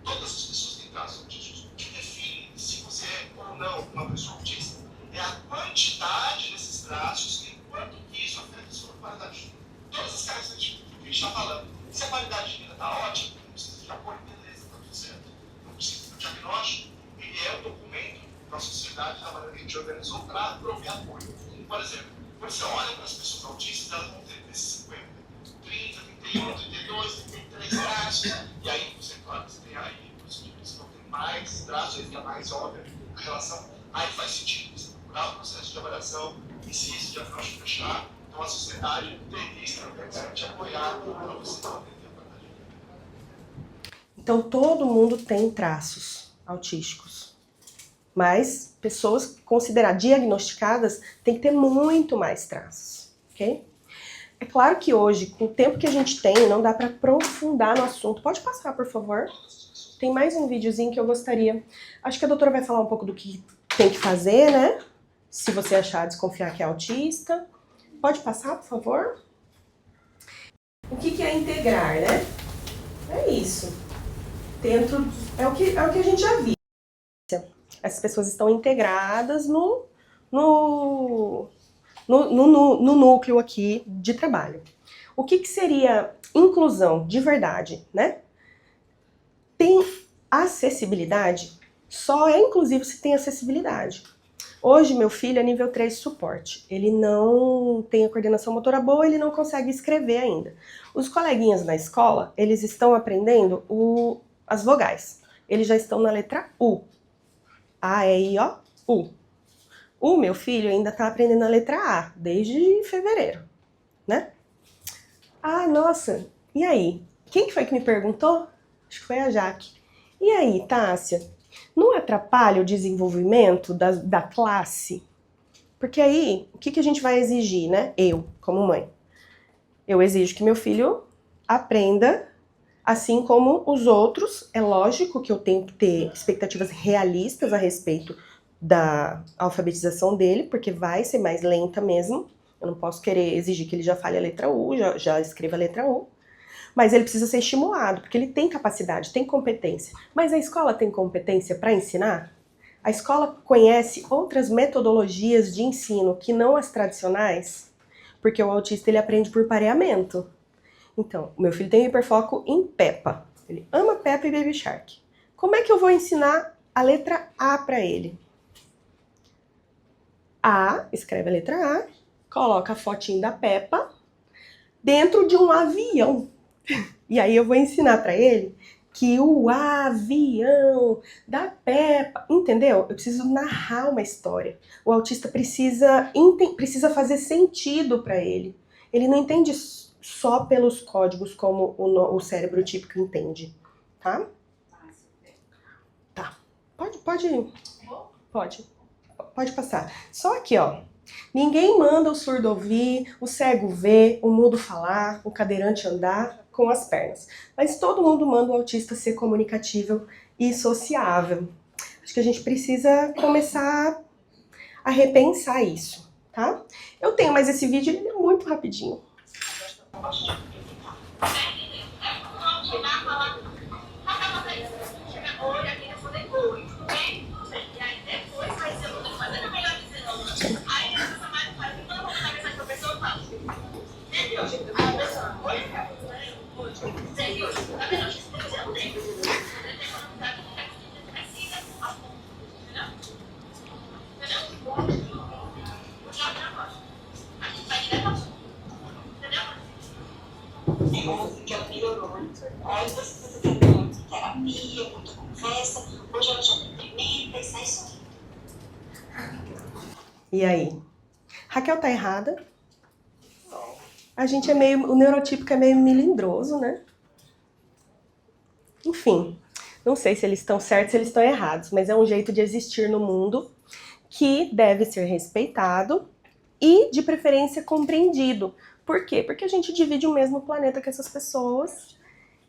Todas as pessoas têm traços autísticos. O que define se você é ou não uma pessoa autista é a quantidade desses traços e quanto que isso afeta a sua qualidade de vida. Todas as características que a gente está falando. Se a qualidade de vida está ótima, não precisa de apoio, beleza, está tudo certo. Não precisa do diagnóstico, ele é o documento da sociedade, da maneira que a gente organizou para prover apoio. Por exemplo, quando você olha para as pessoas autistas, elas vão ter desses 50, 30, 31, 32, 33 traços, e aí você, claro, você tem aí os que vão ter mais traços, aí fica mais óbvia a relação, aí faz sentido você procurar o processo de avaliação, e se esse diagnóstico fechar, então a sociedade teria estratégia de apoiar para você não atender a qualidade de vida. Então todo mundo tem traços autísticos. Mas pessoas consideradas diagnosticadas têm que ter muito mais traços, ok? É claro que hoje, com o tempo que a gente tem, não dá para aprofundar no assunto. Pode passar, por favor. Tem mais um videozinho que eu gostaria. Acho que a doutora vai falar um pouco do que tem que fazer, né? Se você achar, desconfiar que é autista. Pode passar, por favor? O que é integrar, né? É isso. É o que a gente já viu. Essas pessoas estão integradas no núcleo aqui de trabalho. O que seria inclusão de verdade, né? Tem acessibilidade? Só é inclusivo se tem acessibilidade. Hoje, meu filho é nível 3 de suporte. Ele não tem a coordenação motora boa, ele não consegue escrever ainda. Os coleguinhas na escola, eles estão aprendendo as vogais. Eles já estão na letra U. A, E, I, O, U. O meu filho ainda está aprendendo a letra A, desde fevereiro, né? Ah, nossa, e aí? Quem que foi que me perguntou? Acho que foi a Jaque. E aí, Tássia? Não atrapalha o desenvolvimento da classe? Porque aí, o que a gente vai exigir, né? Eu, como mãe. Eu exijo que meu filho aprenda, assim como os outros. É lógico que eu tenho que ter expectativas realistas a respeito da alfabetização dele, porque vai ser mais lenta mesmo. Eu não posso querer exigir que ele já fale a letra U, já escreva a letra U. Mas ele precisa ser estimulado, porque ele tem capacidade, tem competência. Mas a escola tem competência para ensinar? A escola conhece outras metodologias de ensino que não as tradicionais? Porque o autista ele aprende por pareamento. Então, o meu filho tem hiperfoco em Peppa. Ele ama Peppa e Baby Shark. Como é que eu vou ensinar a letra A para ele? A, escreve a letra A, coloca a fotinho da Peppa dentro de um avião. E aí eu vou ensinar para ele que o avião da Peppa, entendeu? Eu preciso narrar uma história. O autista precisa fazer sentido para ele. Ele não entende só pelos códigos como o cérebro típico entende, tá? Tá. Pode. Pode. Pode passar. Só aqui, ó. Ninguém manda o surdo ouvir, o cego ver, o mudo falar, o cadeirante andar com as pernas. Mas todo mundo manda o autista ser comunicativo e sociável. Acho que a gente precisa começar a repensar isso, tá? Eu tenho mais esse vídeo, ele é muito rapidinho. Já melhorou. Aí você tem muita terapia, muita conversa. Hoje ela já cumprimenta e sai sorrindo. E aí? Raquel tá errada? A gente é meio... O neurotípico é meio melindroso, né? Enfim, não sei se eles estão certos, se eles estão errados, mas é um jeito de existir no mundo que deve ser respeitado e, de preferência, compreendido. Por quê? Porque a gente divide o mesmo planeta com essas pessoas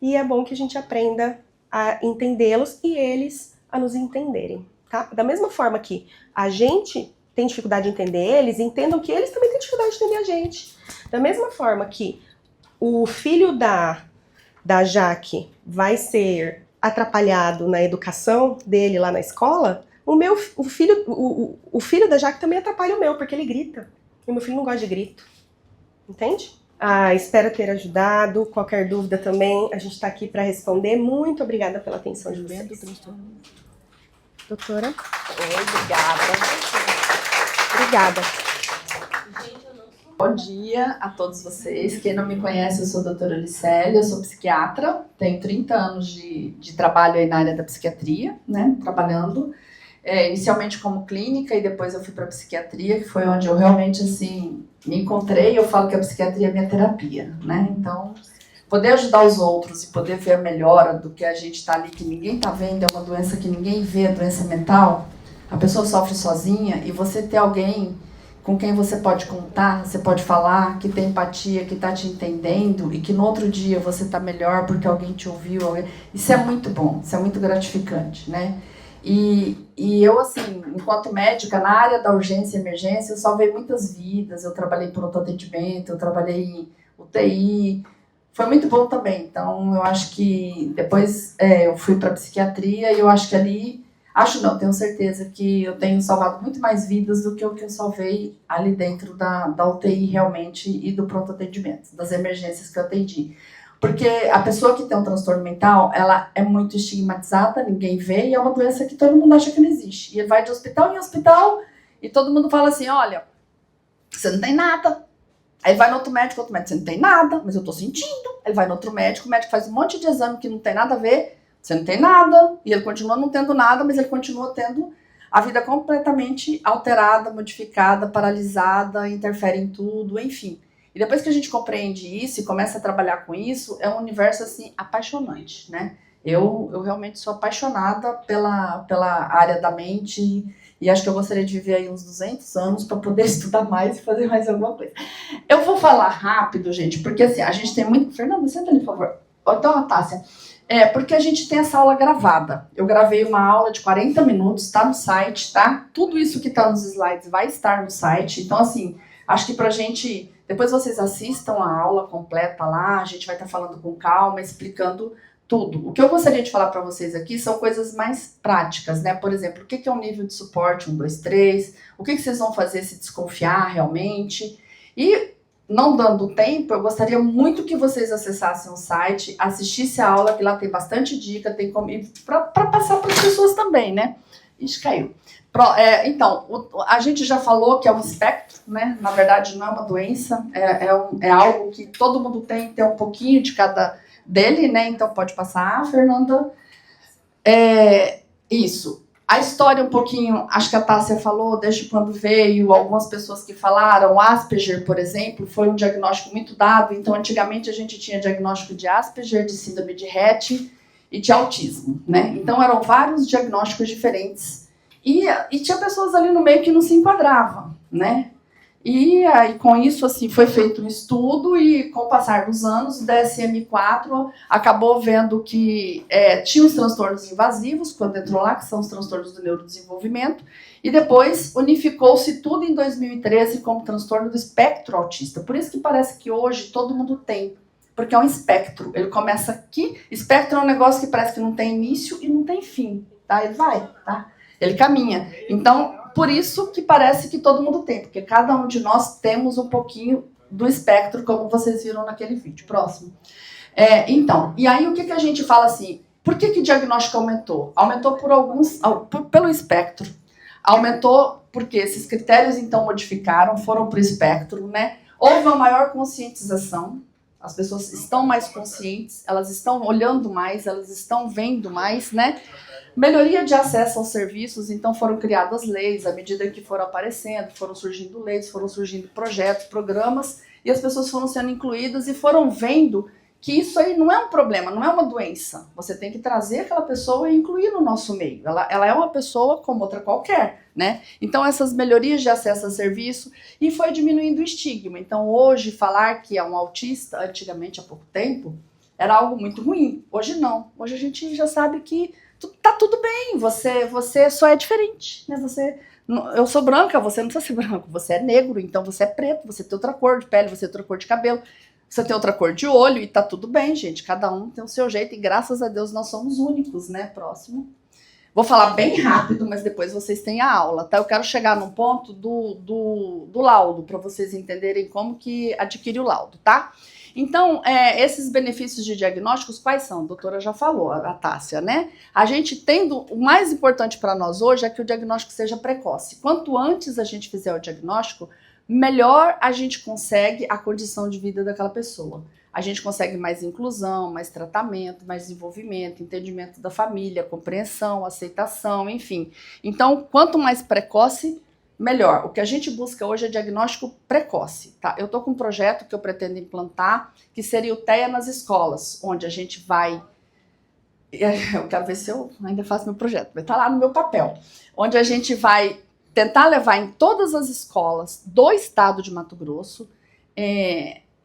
e é bom que a gente aprenda a entendê-los e eles a nos entenderem, tá? Da mesma forma que a gente tem dificuldade de entender eles, entendam que eles também têm dificuldade de entender a gente. Da mesma forma que o filho da Jaque vai ser atrapalhado na educação dele lá na escola, o filho da Jaque também atrapalha o meu, porque ele grita. E meu filho não gosta de grito. Entende? Espero ter ajudado. Qualquer dúvida também, a gente está aqui para responder. Muito obrigada pela atenção de vocês. Doutora? Oi, obrigada. Obrigada. Bom dia a todos vocês. Quem não me conhece, eu sou a doutora Licélia, eu sou psiquiatra, tenho 30 anos de trabalho aí na área da psiquiatria, né, trabalhando inicialmente como clínica e depois eu fui para psiquiatria, que foi onde eu realmente, assim, me encontrei. Eu falo que a psiquiatria é minha terapia, né, então poder ajudar os outros e poder ver a melhora do que a gente está ali, que ninguém está vendo, é uma doença que ninguém vê, a doença mental, a pessoa sofre sozinha e você ter alguém com quem você pode contar, você pode falar, que tem empatia, que está te entendendo e que no outro dia você está melhor porque alguém te ouviu. Isso é muito bom, isso é muito gratificante, né? E eu, assim, enquanto médica, na área da urgência e emergência, eu salvei muitas vidas, eu trabalhei por autoatendimento, eu trabalhei em UTI, foi muito bom também. Então, eu acho que depois eu fui para psiquiatria e eu acho que ali... Acho não, tenho certeza que eu tenho salvado muito mais vidas do que o que eu salvei ali dentro da UTI realmente e do pronto atendimento, das emergências que eu atendi. Porque a pessoa que tem um transtorno mental, ela é muito estigmatizada, ninguém vê, e é uma doença que todo mundo acha que não existe. E ele vai de hospital em hospital e todo mundo fala assim, olha, você não tem nada. Aí ele vai no outro médico, você não tem nada, mas eu tô sentindo. Ele vai no outro médico, o médico faz um monte de exame que não tem nada a ver, você não tem nada, e ele continua não tendo nada, mas ele continua tendo a vida completamente alterada, modificada, paralisada, interfere em tudo, enfim. E depois que a gente compreende isso e começa a trabalhar com isso, é um universo, assim, apaixonante, né? Eu realmente sou apaixonada pela área da mente e acho que eu gostaria de viver aí uns 200 anos para poder estudar mais e fazer mais alguma coisa. Eu vou falar rápido, gente, porque assim, a gente tem muito... Fernanda, senta ali, por favor. Então, Tássia... porque a gente tem essa aula gravada. Eu gravei uma aula de 40 minutos, tá no site, tá? Tudo isso que tá nos slides vai estar no site. Então, assim, acho que pra gente... Depois vocês assistam a aula completa lá, a gente vai estar falando com calma, explicando tudo. O que eu gostaria de falar pra vocês aqui são coisas mais práticas, né? Por exemplo, o que é um nível de suporte 1, 2, 3? O que vocês vão fazer se desconfiar realmente? E... não dando tempo, eu gostaria muito que vocês acessassem o site, assistissem a aula, que lá tem bastante dica, tem como para passar para as pessoas também, né? Ixi, caiu. Então, a gente já falou que é um espectro, né? Na verdade, não é uma doença, é algo que todo mundo tem um pouquinho de cada dele, né? Então, pode passar, Fernanda. Isso. A história um pouquinho, acho que a Tássia falou, desde quando veio, algumas pessoas que falaram, Asperger, por exemplo, foi um diagnóstico muito dado. Então, antigamente a gente tinha diagnóstico de Asperger, de síndrome de Rett e de autismo, né? Então, eram vários diagnósticos diferentes. E tinha pessoas ali no meio que não se enquadravam, né? E aí, com isso, assim, foi feito um estudo e, com o passar dos anos, o DSM-4 acabou vendo que tinha os transtornos invasivos, quando entrou lá, que são os transtornos do neurodesenvolvimento, e depois unificou-se tudo em 2013 como transtorno do espectro autista. Por isso que parece que hoje todo mundo tem, porque é um espectro. Ele começa aqui, espectro é um negócio que parece que não tem início e não tem fim, tá? Ele vai, tá? Ele caminha. Então, por isso que parece que todo mundo tem, porque cada um de nós temos um pouquinho do espectro, como vocês viram naquele vídeo. Próximo. Então, e aí o que a gente fala assim, por que o diagnóstico aumentou? Aumentou pelo espectro. Aumentou porque esses critérios, então, modificaram, foram para o espectro, né? Houve uma maior conscientização, as pessoas estão mais conscientes, elas estão olhando mais, elas estão vendo mais, né? Melhoria de acesso aos serviços, então foram criadas leis, à medida que foram aparecendo, foram surgindo leis, foram surgindo projetos, programas, e as pessoas foram sendo incluídas e foram vendo que isso aí não é um problema, não é uma doença. Você tem que trazer aquela pessoa e incluir no nosso meio. Ela é uma pessoa como outra qualquer, né? Então essas melhorias de acesso a serviço e foi diminuindo o estigma. Então hoje falar que é um autista, antigamente há pouco tempo, era algo muito ruim. Hoje não. Hoje a gente já sabe que tá tudo bem, você só é diferente, né? Eu sou branca, você não precisa ser branco, você é negro, então você é preto, você tem outra cor de pele, você tem outra cor de cabelo, você tem outra cor de olho e tá tudo bem, gente, cada um tem o seu jeito e graças a Deus nós somos únicos, né? Próximo. Vou falar bem rápido, mas depois vocês têm a aula, tá? Eu quero chegar num ponto do laudo, para vocês entenderem como que adquire o laudo, tá? Então, esses benefícios de diagnósticos, quais são? A doutora já falou, a Tássia, né? A gente tendo, o mais importante para nós hoje é que o diagnóstico seja precoce. Quanto antes a gente fizer o diagnóstico, melhor a gente consegue a condição de vida daquela pessoa. A gente consegue mais inclusão, mais tratamento, mais desenvolvimento, entendimento da família, compreensão, aceitação, enfim. Então, quanto mais precoce, melhor. O que a gente busca hoje é diagnóstico precoce, tá? Eu tô com um projeto que eu pretendo implantar, que seria o TEA nas escolas, onde a gente vai... Eu quero ver se eu ainda faço meu projeto, vai estar lá no meu papel. Onde a gente vai tentar levar em todas as escolas do estado de Mato Grosso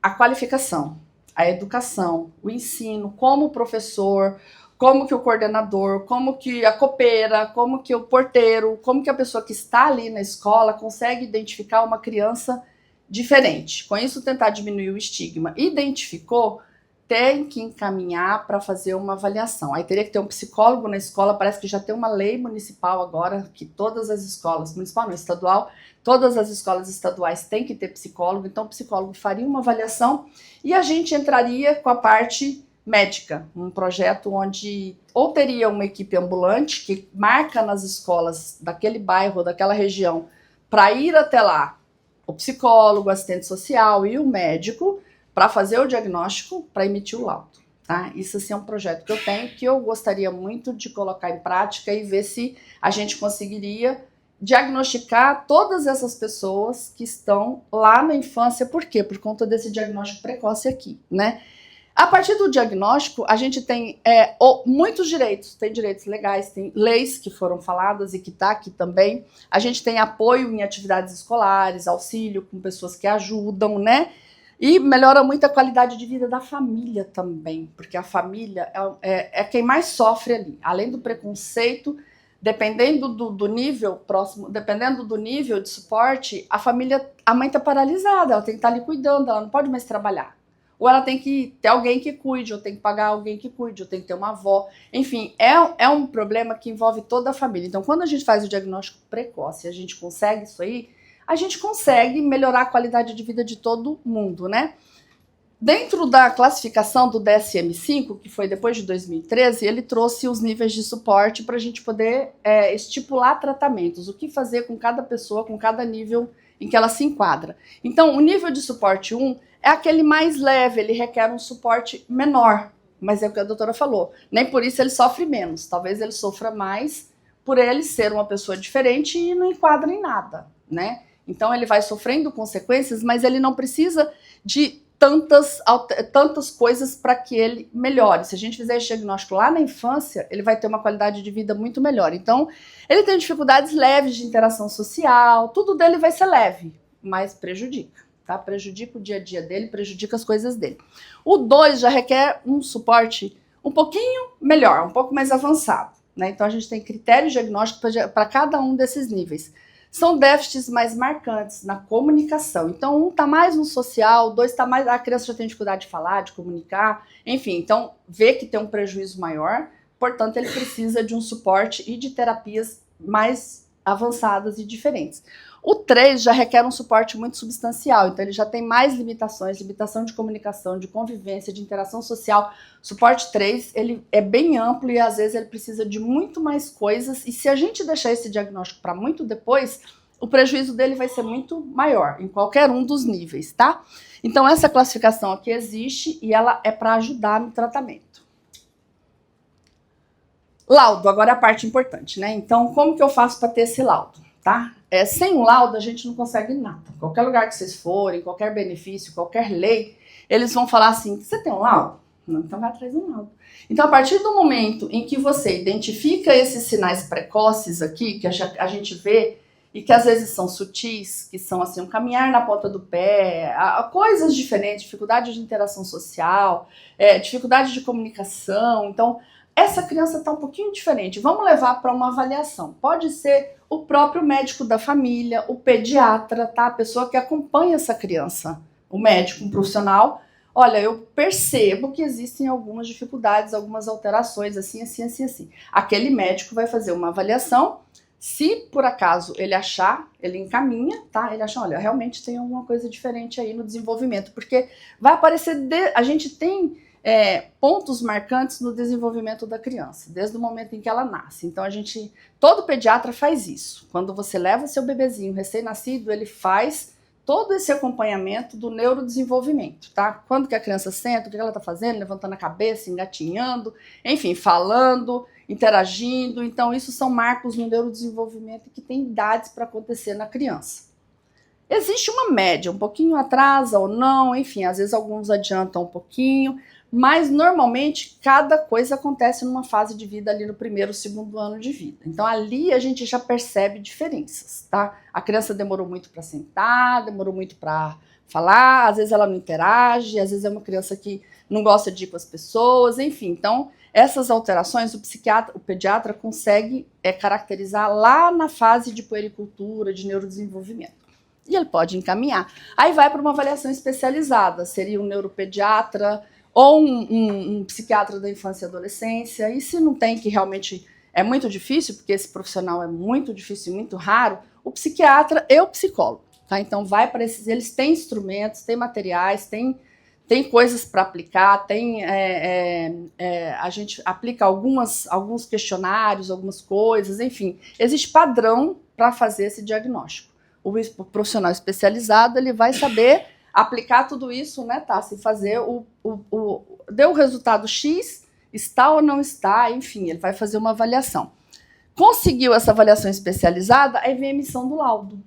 a qualificação, a educação, o ensino, como o professor, como que o coordenador, como que a copeira, como que o porteiro, como que a pessoa que está ali na escola consegue identificar uma criança diferente. Com isso, tentar diminuir o estigma. Identificou, tem que encaminhar para fazer uma avaliação. Aí teria que ter um psicólogo na escola, parece que já tem uma lei municipal agora, que todas as escolas, municipal não, estadual, todas as escolas estaduais têm que ter psicólogo, então o psicólogo faria uma avaliação e a gente entraria com a parte médica, um projeto onde ou teria uma equipe ambulante que marca nas escolas daquele bairro, daquela região, para ir até lá, o psicólogo, o assistente social e o médico, para fazer o diagnóstico, para emitir o laudo, tá? Isso assim, é um projeto que eu tenho, que eu gostaria muito de colocar em prática e ver se a gente conseguiria diagnosticar todas essas pessoas que estão lá na infância. Por quê? Por conta desse diagnóstico precoce aqui, né? A partir do diagnóstico, a gente tem muitos direitos. Tem direitos legais, tem leis que foram faladas e que está aqui também. A gente tem apoio em atividades escolares, auxílio com pessoas que ajudam, né? E melhora muito a qualidade de vida da família também, porque a família é quem mais sofre ali. Além do preconceito, dependendo do nível próximo, dependendo do nível de suporte, a mãe está paralisada, ela tem que estar ali cuidando, ela não pode mais trabalhar. Ou ela tem que ter alguém que cuide, ou tem que pagar alguém que cuide, ou tem que ter uma avó. Enfim, é um problema que envolve toda a família. Então, quando a gente faz o diagnóstico precoce, a gente consegue isso aí, a gente consegue melhorar a qualidade de vida de todo mundo, né? Dentro da classificação do DSM-5, que foi depois de 2013, ele trouxe os níveis de suporte para a gente poder estipular tratamentos, o que fazer com cada pessoa, com cada nível em que ela se enquadra. Então, o nível de suporte 1 é aquele mais leve, ele requer um suporte menor, mas é o que a doutora falou, nem por isso ele sofre menos, talvez ele sofra mais por ele ser uma pessoa diferente e não enquadra em nada, né? Então ele vai sofrendo consequências, mas ele não precisa de tantas coisas para que ele melhore. Se a gente fizer esse diagnóstico lá na infância, ele vai ter uma qualidade de vida muito melhor. Então, ele tem dificuldades leves de interação social, tudo dele vai ser leve, mas prejudica, tá? Prejudica o dia a dia dele, prejudica as coisas dele. O 2 já requer um suporte um pouquinho melhor, um pouco mais avançado, né? Então, a gente tem critérios diagnósticos para cada um desses níveis. São déficits mais marcantes na comunicação. Então, um está mais no social, 2 está mais... A criança já tem dificuldade de falar, de comunicar, enfim. Então, vê que tem um prejuízo maior, portanto, ele precisa de um suporte e de terapias mais avançadas e diferentes. O 3 já requer um suporte muito substancial, então ele já tem mais limitações, limitação de comunicação, de convivência, de interação social. O suporte 3, ele é bem amplo e às vezes ele precisa de muito mais coisas, e se a gente deixar esse diagnóstico para muito depois, o prejuízo dele vai ser muito maior, em qualquer um dos níveis, tá? Então essa classificação aqui existe e ela é para ajudar no tratamento. Laudo, agora é a parte importante, né? Então, como que eu faço para ter esse laudo, tá? Sem o laudo, a gente não consegue nada. Qualquer lugar que vocês forem, qualquer benefício, qualquer lei, eles vão falar assim, você tem um laudo? Não, então vai atrás de um laudo. Então, a partir do momento em que você identifica esses sinais precoces aqui, que a gente vê, e que às vezes são sutis, que são assim, um caminhar na ponta do pé, coisas diferentes, dificuldade de interação social, dificuldade de comunicação. Então, essa criança está um pouquinho diferente, vamos levar para uma avaliação. Pode ser o próprio médico da família, o pediatra, tá? A pessoa que acompanha essa criança, o médico, um profissional. Olha, eu percebo que existem algumas dificuldades, algumas alterações, assim. Aquele médico vai fazer uma avaliação. Se por acaso ele achar, ele encaminha, tá? Ele acha, olha, realmente tem alguma coisa diferente aí no desenvolvimento, porque vai aparecer, a gente tem pontos marcantes no desenvolvimento da criança, desde o momento em que ela nasce. Então todo pediatra faz isso. Quando você leva seu bebezinho recém-nascido, ele faz todo esse acompanhamento do neurodesenvolvimento, tá? Quando que a criança senta, o que ela está fazendo, levantando a cabeça, engatinhando, enfim, falando, interagindo. Então, isso são marcos no neurodesenvolvimento que tem idades para acontecer na criança. Existe uma média, um pouquinho atrasa ou não, enfim, às vezes alguns adiantam um pouquinho, mas normalmente cada coisa acontece numa fase de vida ali no primeiro, segundo ano de vida. Então ali a gente já percebe diferenças, tá? A criança demorou muito para sentar, demorou muito para falar, às vezes ela não interage, às vezes é uma criança que não gosta de ir com as pessoas, enfim. Então essas alterações o pediatra consegue caracterizar lá na fase de puericultura, de neurodesenvolvimento. E ele pode encaminhar. Aí vai para uma avaliação especializada, seria um neuropediatra, ou um psiquiatra da infância e adolescência, e se não tem, que realmente é muito difícil, porque esse profissional é muito difícil e muito raro, o psiquiatra e o psicólogo, tá? Então vai para esses, eles têm instrumentos, têm materiais, tem coisas para aplicar, a gente aplica alguns questionários, algumas coisas, enfim, existe padrão para fazer esse diagnóstico. O profissional especializado, ele vai saber aplicar tudo isso, né, tá? Se fazer deu o resultado X, está ou não está, enfim, ele vai fazer uma avaliação. Conseguiu essa avaliação especializada, aí vem a emissão do laudo,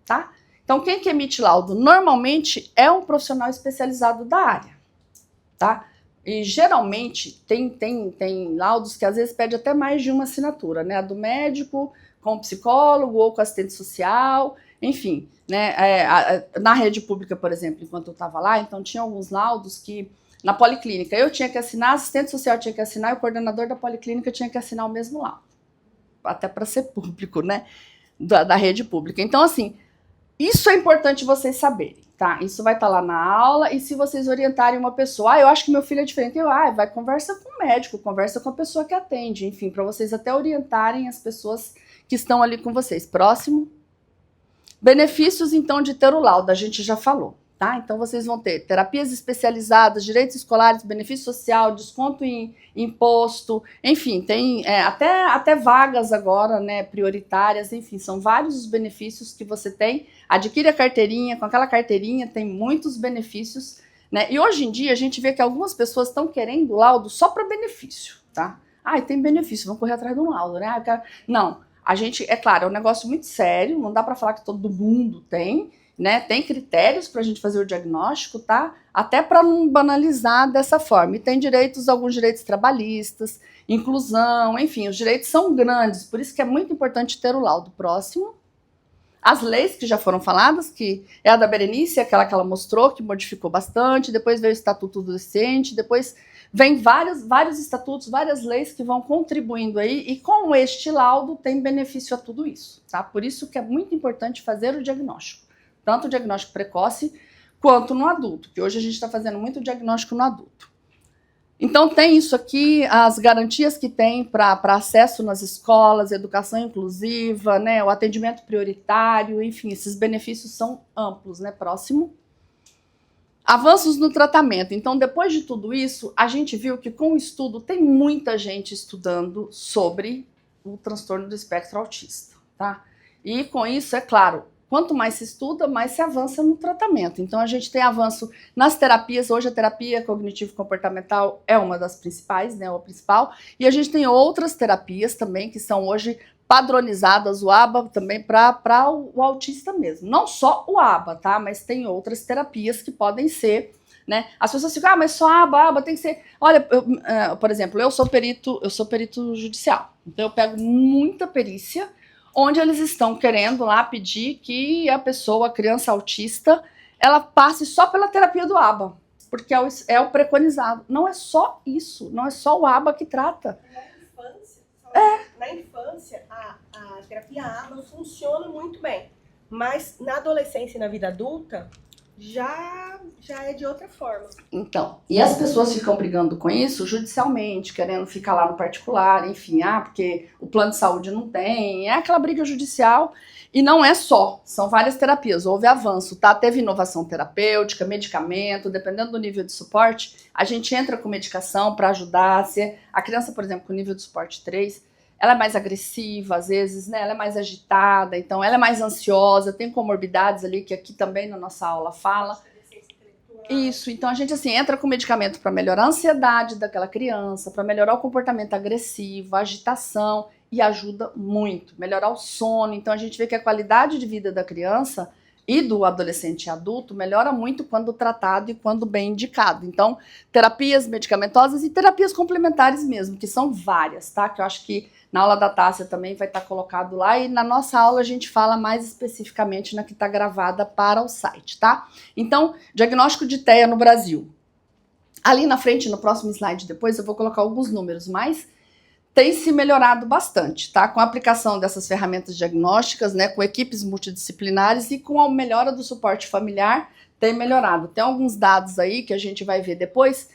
tá? Então, quem que emite laudo? Normalmente é um profissional especializado da área, tá? E geralmente tem laudos que às vezes pede até mais de uma assinatura, né? A do médico, com o psicólogo ou com o assistente social, enfim, né? Na rede pública, por exemplo, enquanto eu estava lá, então tinha alguns laudos que, na policlínica, eu tinha que assinar, a assistente social tinha que assinar e o coordenador da policlínica tinha que assinar o mesmo laudo, até para ser público, né? Da rede pública. Então, assim, isso é importante vocês saberem, tá? Isso vai estar lá na aula, e se vocês orientarem uma pessoa, eu acho que meu filho é diferente, vai, conversa com o médico, conversa com a pessoa que atende, enfim, para vocês até orientarem as pessoas que estão ali com vocês. Próximo. Benefícios, então, de ter o laudo, a gente já falou, tá? Então, vocês vão ter terapias especializadas, direitos escolares, benefício social, desconto em imposto, enfim, tem até vagas agora, né, prioritárias, enfim, são vários os benefícios que você tem. Adquire a carteirinha, com aquela carteirinha tem muitos benefícios, né? E hoje em dia a gente vê que algumas pessoas estão querendo laudo só para benefício, tá? Tem benefício, vão correr atrás de um laudo, né? Não. A gente, é claro, é um negócio muito sério, não dá para falar que todo mundo tem, né? Tem critérios para a gente fazer o diagnóstico, tá? Até para não banalizar dessa forma. E tem alguns direitos trabalhistas, inclusão, enfim, os direitos são grandes, por isso que é muito importante ter o laudo próximo. As leis que já foram faladas, que é a da Berenice, aquela que ela mostrou, que modificou bastante, depois veio o Estatuto do Deficiente, depois vem vários estatutos, várias leis que vão contribuindo aí, e com este laudo tem benefício a tudo isso, tá? Por isso que é muito importante fazer o diagnóstico, tanto o diagnóstico precoce quanto no adulto, que hoje a gente está fazendo muito diagnóstico no adulto. Então tem isso aqui, as garantias que tem para acesso nas escolas, educação inclusiva, né, o atendimento prioritário, enfim, esses benefícios são amplos, né? Próximo. Avanços no tratamento. Então, depois de tudo isso, a gente viu que com o estudo tem muita gente estudando sobre o transtorno do espectro autista, tá? E com isso, é claro, quanto mais se estuda, mais se avança no tratamento. Então, a gente tem avanço nas terapias. Hoje, a terapia cognitivo-comportamental é uma das principais, né? O principal. E a gente tem outras terapias também que são hoje padronizadas, o ABA também para o autista mesmo. Não só o ABA, tá? Mas tem outras terapias que podem ser, né? As pessoas ficam, mas só ABA tem que ser... Olha, por exemplo, eu sou perito judicial. Então, eu pego muita perícia onde eles estão querendo lá pedir que a pessoa, a criança autista, ela passe só pela terapia do ABA, porque é o preconizado. Não é só isso, não é só o ABA que trata. Na infância, a terapia ABA funciona muito bem, mas na adolescência e na vida adulta já é de outra forma. Então, e as pessoas ficam brigando com isso judicialmente, querendo ficar lá no particular, enfim, porque o plano de saúde não tem, é aquela briga judicial. E não é só, são várias terapias, houve avanço, tá? Teve inovação terapêutica, medicamento, dependendo do nível de suporte, a gente entra com medicação para ajudar. Se a criança, por exemplo, com nível de suporte 3, ela é mais agressiva, às vezes, né? Ela é mais agitada, então ela é mais ansiosa, tem comorbidades ali, que aqui também na nossa aula fala. Isso, então a gente assim entra com medicamento para melhorar a ansiedade daquela criança, para melhorar o comportamento agressivo, a agitação, e ajuda muito, melhorar o sono. Então a gente vê que a qualidade de vida da criança e do adolescente e adulto melhora muito quando tratado e quando bem indicado. Então, terapias medicamentosas e terapias complementares mesmo, que são várias, tá? Que eu acho que na aula da Tássia também vai estar colocado lá, e na nossa aula a gente fala mais especificamente na que está gravada para o site, tá? Então, diagnóstico de TEA no Brasil. Ali na frente, no próximo slide depois, eu vou colocar alguns números, mas tem se melhorado bastante, tá? Com a aplicação dessas ferramentas diagnósticas, né? Com equipes multidisciplinares e com a melhora do suporte familiar, tem melhorado. Tem alguns dados aí que a gente vai ver depois,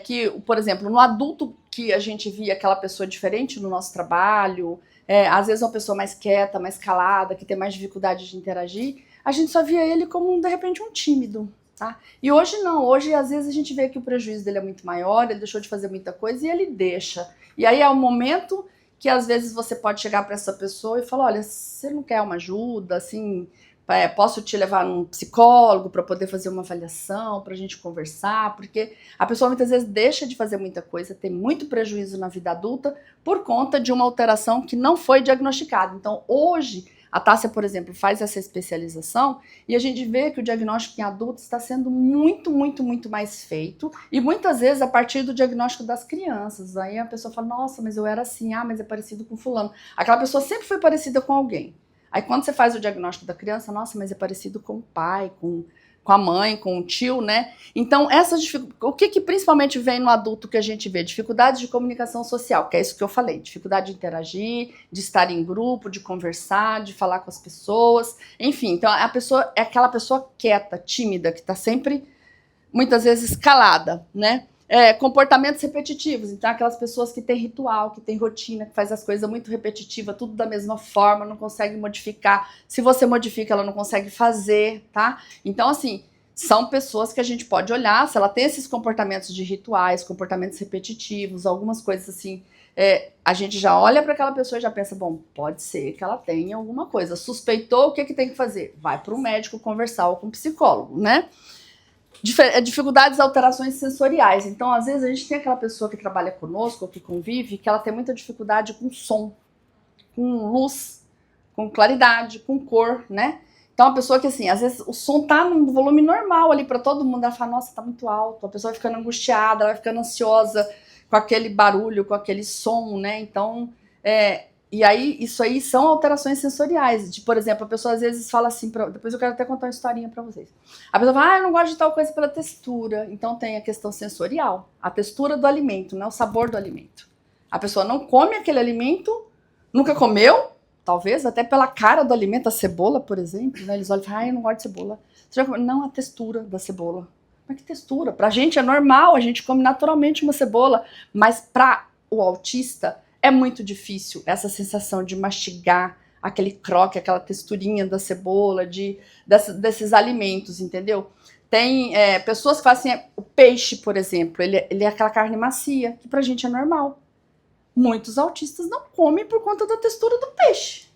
que, por exemplo, no adulto que a gente via aquela pessoa diferente no nosso trabalho, às vezes uma pessoa mais quieta, mais calada, que tem mais dificuldade de interagir, a gente só via ele como, de repente, um tímido, tá? E hoje não, hoje às vezes a gente vê que o prejuízo dele é muito maior, ele deixou de fazer muita coisa e ele deixa. E aí é o momento que às vezes você pode chegar para essa pessoa e falar, olha, você não quer uma ajuda, assim, posso te levar num psicólogo para poder fazer uma avaliação, para a gente conversar, porque a pessoa muitas vezes deixa de fazer muita coisa, tem muito prejuízo na vida adulta por conta de uma alteração que não foi diagnosticada. Então hoje a Tássia, por exemplo, faz essa especialização e a gente vê que o diagnóstico em adultos está sendo muito, muito, muito mais feito, e muitas vezes a partir do diagnóstico das crianças. Aí a pessoa fala, nossa, mas eu era assim, mas é parecido com fulano. Aquela pessoa sempre foi parecida com alguém. Aí quando você faz o diagnóstico da criança, nossa, mas é parecido com o pai, com a mãe, com o tio, né? Então, o que principalmente vem no adulto que a gente vê? Dificuldades de comunicação social, que é isso que eu falei. Dificuldade de interagir, de estar em grupo, de conversar, de falar com as pessoas. Enfim, então a pessoa é aquela pessoa quieta, tímida, que está sempre, muitas vezes, calada, né? Comportamentos repetitivos, então aquelas pessoas que têm ritual, que têm rotina, que faz as coisas muito repetitivas, tudo da mesma forma, não consegue modificar. Se você modifica, ela não consegue fazer, tá? Então, assim, são pessoas que a gente pode olhar, se ela tem esses comportamentos de rituais, comportamentos repetitivos, algumas coisas assim, a gente já olha para aquela pessoa e já pensa, bom, pode ser que ela tenha alguma coisa. Suspeitou, o que tem que fazer? Vai para o médico conversar ou com um psicólogo, né? Dificuldades, alterações sensoriais. Então, às vezes, a gente tem aquela pessoa que trabalha conosco, ou que convive, que ela tem muita dificuldade com som, com luz, com claridade, com cor, né? Então, a pessoa que, assim, às vezes o som tá num volume normal ali para todo mundo, ela fala, nossa, tá muito alto. A pessoa vai ficando angustiada, ela vai ficando ansiosa com aquele barulho, com aquele som, né? Então, e aí, isso aí são alterações sensoriais. De, por exemplo, a pessoa às vezes fala assim, depois eu quero até contar uma historinha para vocês. A pessoa fala, eu não gosto de tal coisa pela textura. Então, tem a questão sensorial, a textura do alimento, né? O sabor do alimento. A pessoa não come aquele alimento, nunca comeu, talvez, até pela cara do alimento, a cebola, por exemplo, né? Eles olham e falam, eu não gosto de cebola. Você já comeu? Não, a textura da cebola. Mas que textura? Pra gente é normal, a gente come naturalmente uma cebola, mas para o autista é muito difícil essa sensação de mastigar aquele croque, aquela texturinha da cebola, desses alimentos, entendeu? Tem pessoas que falam assim, o peixe, por exemplo, ele é aquela carne macia, que pra gente é normal. Muitos autistas não comem por conta da textura do peixe.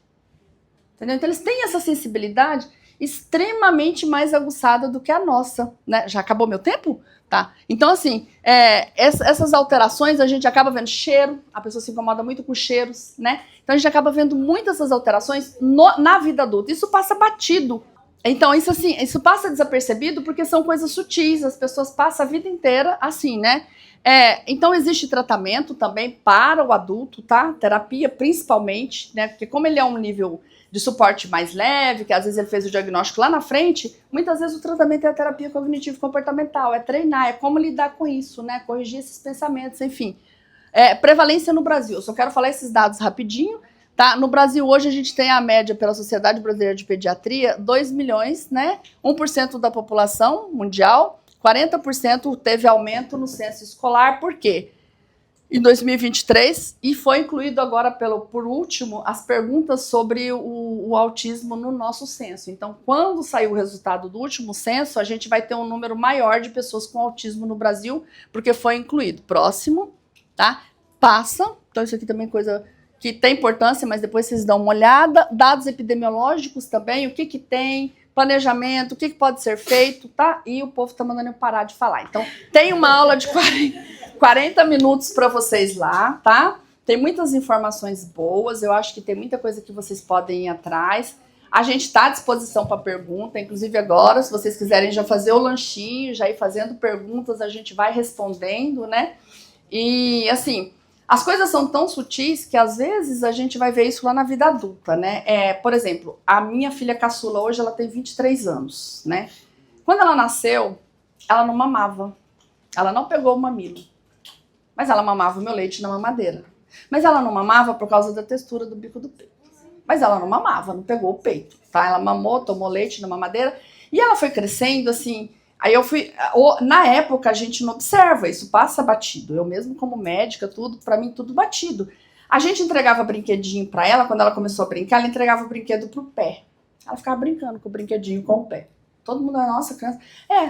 Entendeu? Então eles têm essa sensibilidade extremamente mais aguçada do que a nossa, né? Já acabou meu tempo? Tá. Então, assim, essas alterações a gente acaba vendo cheiro, a pessoa se incomoda muito com cheiros, né? Então a gente acaba vendo muitas dessas alterações na vida adulta. Isso passa batido. Então, isso passa desapercebido porque são coisas sutis, as pessoas passam a vida inteira assim, né? Então existe tratamento também para o adulto, tá? Terapia principalmente, né? Porque como ele é um nível de suporte mais leve, que às vezes ele fez o diagnóstico lá na frente, muitas vezes o tratamento é a terapia cognitivo-comportamental, é treinar, é como lidar com isso, né? Corrigir esses pensamentos, enfim. Prevalência no Brasil, eu só quero falar esses dados rapidinho, tá? No Brasil hoje a gente tem a média pela Sociedade Brasileira de Pediatria, 2 milhões, né? 1% da população mundial, 40% teve aumento no censo escolar, por quê? Em 2023, e foi incluído agora, por último, as perguntas sobre o autismo no nosso censo. Então, quando sair o resultado do último censo, a gente vai ter um número maior de pessoas com autismo no Brasil, porque foi incluído. Próximo, tá? Passa. Então, isso aqui também é coisa que tem importância, mas depois vocês dão uma olhada. Dados epidemiológicos também, o que tem, planejamento, o que pode ser feito, tá? E o povo tá mandando eu parar de falar. Então, tem uma aula de 40 minutos para vocês lá, tá? Tem muitas informações boas, eu acho que tem muita coisa que vocês podem ir atrás. A gente está à disposição para pergunta, inclusive agora, se vocês quiserem já fazer o lanchinho, já ir fazendo perguntas, a gente vai respondendo, né? E, assim, as coisas são tão sutis que às vezes a gente vai ver isso lá na vida adulta, né? Por exemplo, a minha filha caçula hoje, ela tem 23 anos, né? Quando ela nasceu, ela não mamava, ela não pegou o mamilo. Mas ela mamava o meu leite na mamadeira. Mas ela não mamava por causa da textura do bico do peito. Mas ela não mamava, não pegou o peito, tá? Ela mamou, tomou leite na mamadeira e ela foi crescendo assim. Aí eu fui... Na época a gente não observa, isso passa batido. Eu mesmo como médica, tudo, pra mim tudo batido. A gente entregava brinquedinho pra ela, quando ela começou a brincar, ela entregava o brinquedo pro pé. Ela ficava brincando com o brinquedinho com o pé. Todo mundo, nossa, criança...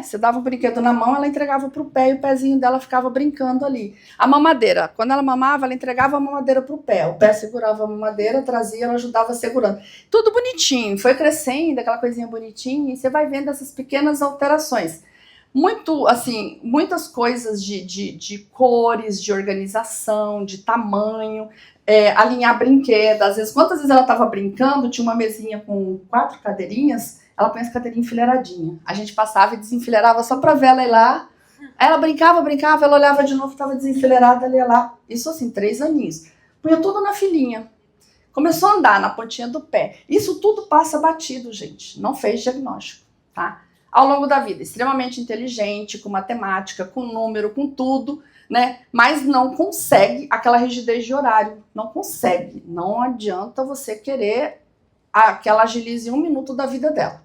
você dava o brinquedo na mão, ela entregava pro pé e o pezinho dela ficava brincando ali. A mamadeira, quando ela mamava, ela entregava a mamadeira pro pé. O pé segurava a mamadeira, trazia, ela ajudava segurando. Tudo bonitinho, foi crescendo, aquela coisinha bonitinha, e você vai vendo essas pequenas alterações. Muito, assim, muitas coisas de cores, de organização, de tamanho, alinhar brinquedos. Às vezes, quantas vezes ela estava brincando, tinha uma mesinha com 4 cadeirinhas, ela põe as cadeirinhas enfileiradinhas. A gente passava e desenfileirava só pra ver ela ir lá. Aí ela brincava, ela olhava de novo, estava desenfileirada, ela ia lá. Isso assim, 3 aninhos. Punha tudo na filinha. Começou a andar na pontinha do pé. Isso tudo passa batido, gente. Não fez diagnóstico, tá? Ao longo da vida, extremamente inteligente, com matemática, com número, com tudo, né? Mas não consegue aquela rigidez de horário. Não consegue. Não adianta você querer que ela agilize 1 minuto da vida dela.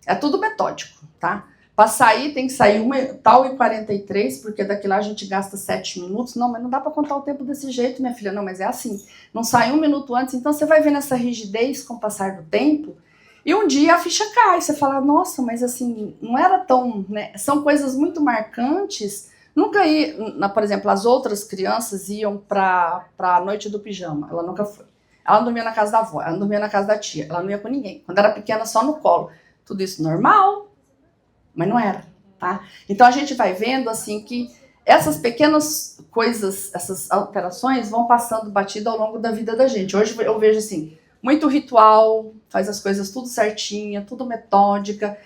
É tudo metódico, tá? Para sair, tem que sair tal e 43, porque daqui lá a gente gasta 7 minutos. Não, mas não dá para contar o tempo desse jeito, minha filha. Não, mas é assim. Não sai 1 minuto antes. Então você vai vendo essa rigidez com o passar do tempo. E um dia a ficha cai. Você fala, nossa, mas assim, não era tão... né? São coisas muito marcantes. Nunca ia... por exemplo, as outras crianças iam para a noite do pijama. Ela nunca foi. Ela não dormia na casa da avó, ela não dormia na casa da tia, ela não ia com ninguém. Quando era pequena, só no colo. Tudo isso normal, mas não era, tá? Então a gente vai vendo, assim, que essas pequenas coisas, essas alterações vão passando batido ao longo da vida da gente. Hoje eu vejo, assim, muito ritual, faz as coisas tudo certinha, tudo metódica,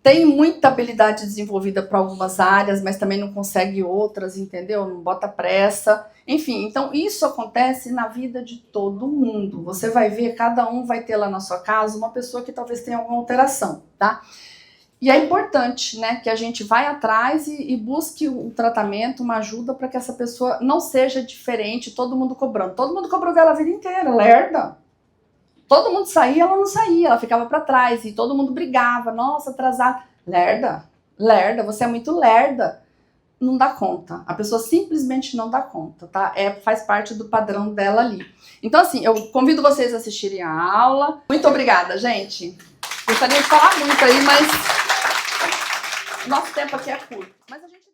tem muita habilidade desenvolvida para algumas áreas, mas também não consegue outras, entendeu? Não bota pressa. Enfim, então isso acontece na vida de todo mundo. Você vai ver, cada um vai ter lá na sua casa uma pessoa que talvez tenha alguma alteração, tá? E é importante, né, que a gente vai atrás e busque um tratamento, uma ajuda para que essa pessoa não seja diferente, todo mundo cobrando. Todo mundo cobrou dela a vida inteira, lerda. Todo mundo saía, ela não saía, ela ficava para trás e todo mundo brigava. Nossa, atrasada. Lerda, você é muito lerda. Não dá conta. A pessoa simplesmente não dá conta, tá? Faz parte do padrão dela ali. Então, assim, eu convido vocês a assistirem a aula. Muito obrigada, gente. Gostaria de falar muito aí, mas nosso tempo aqui é curto. Mas a gente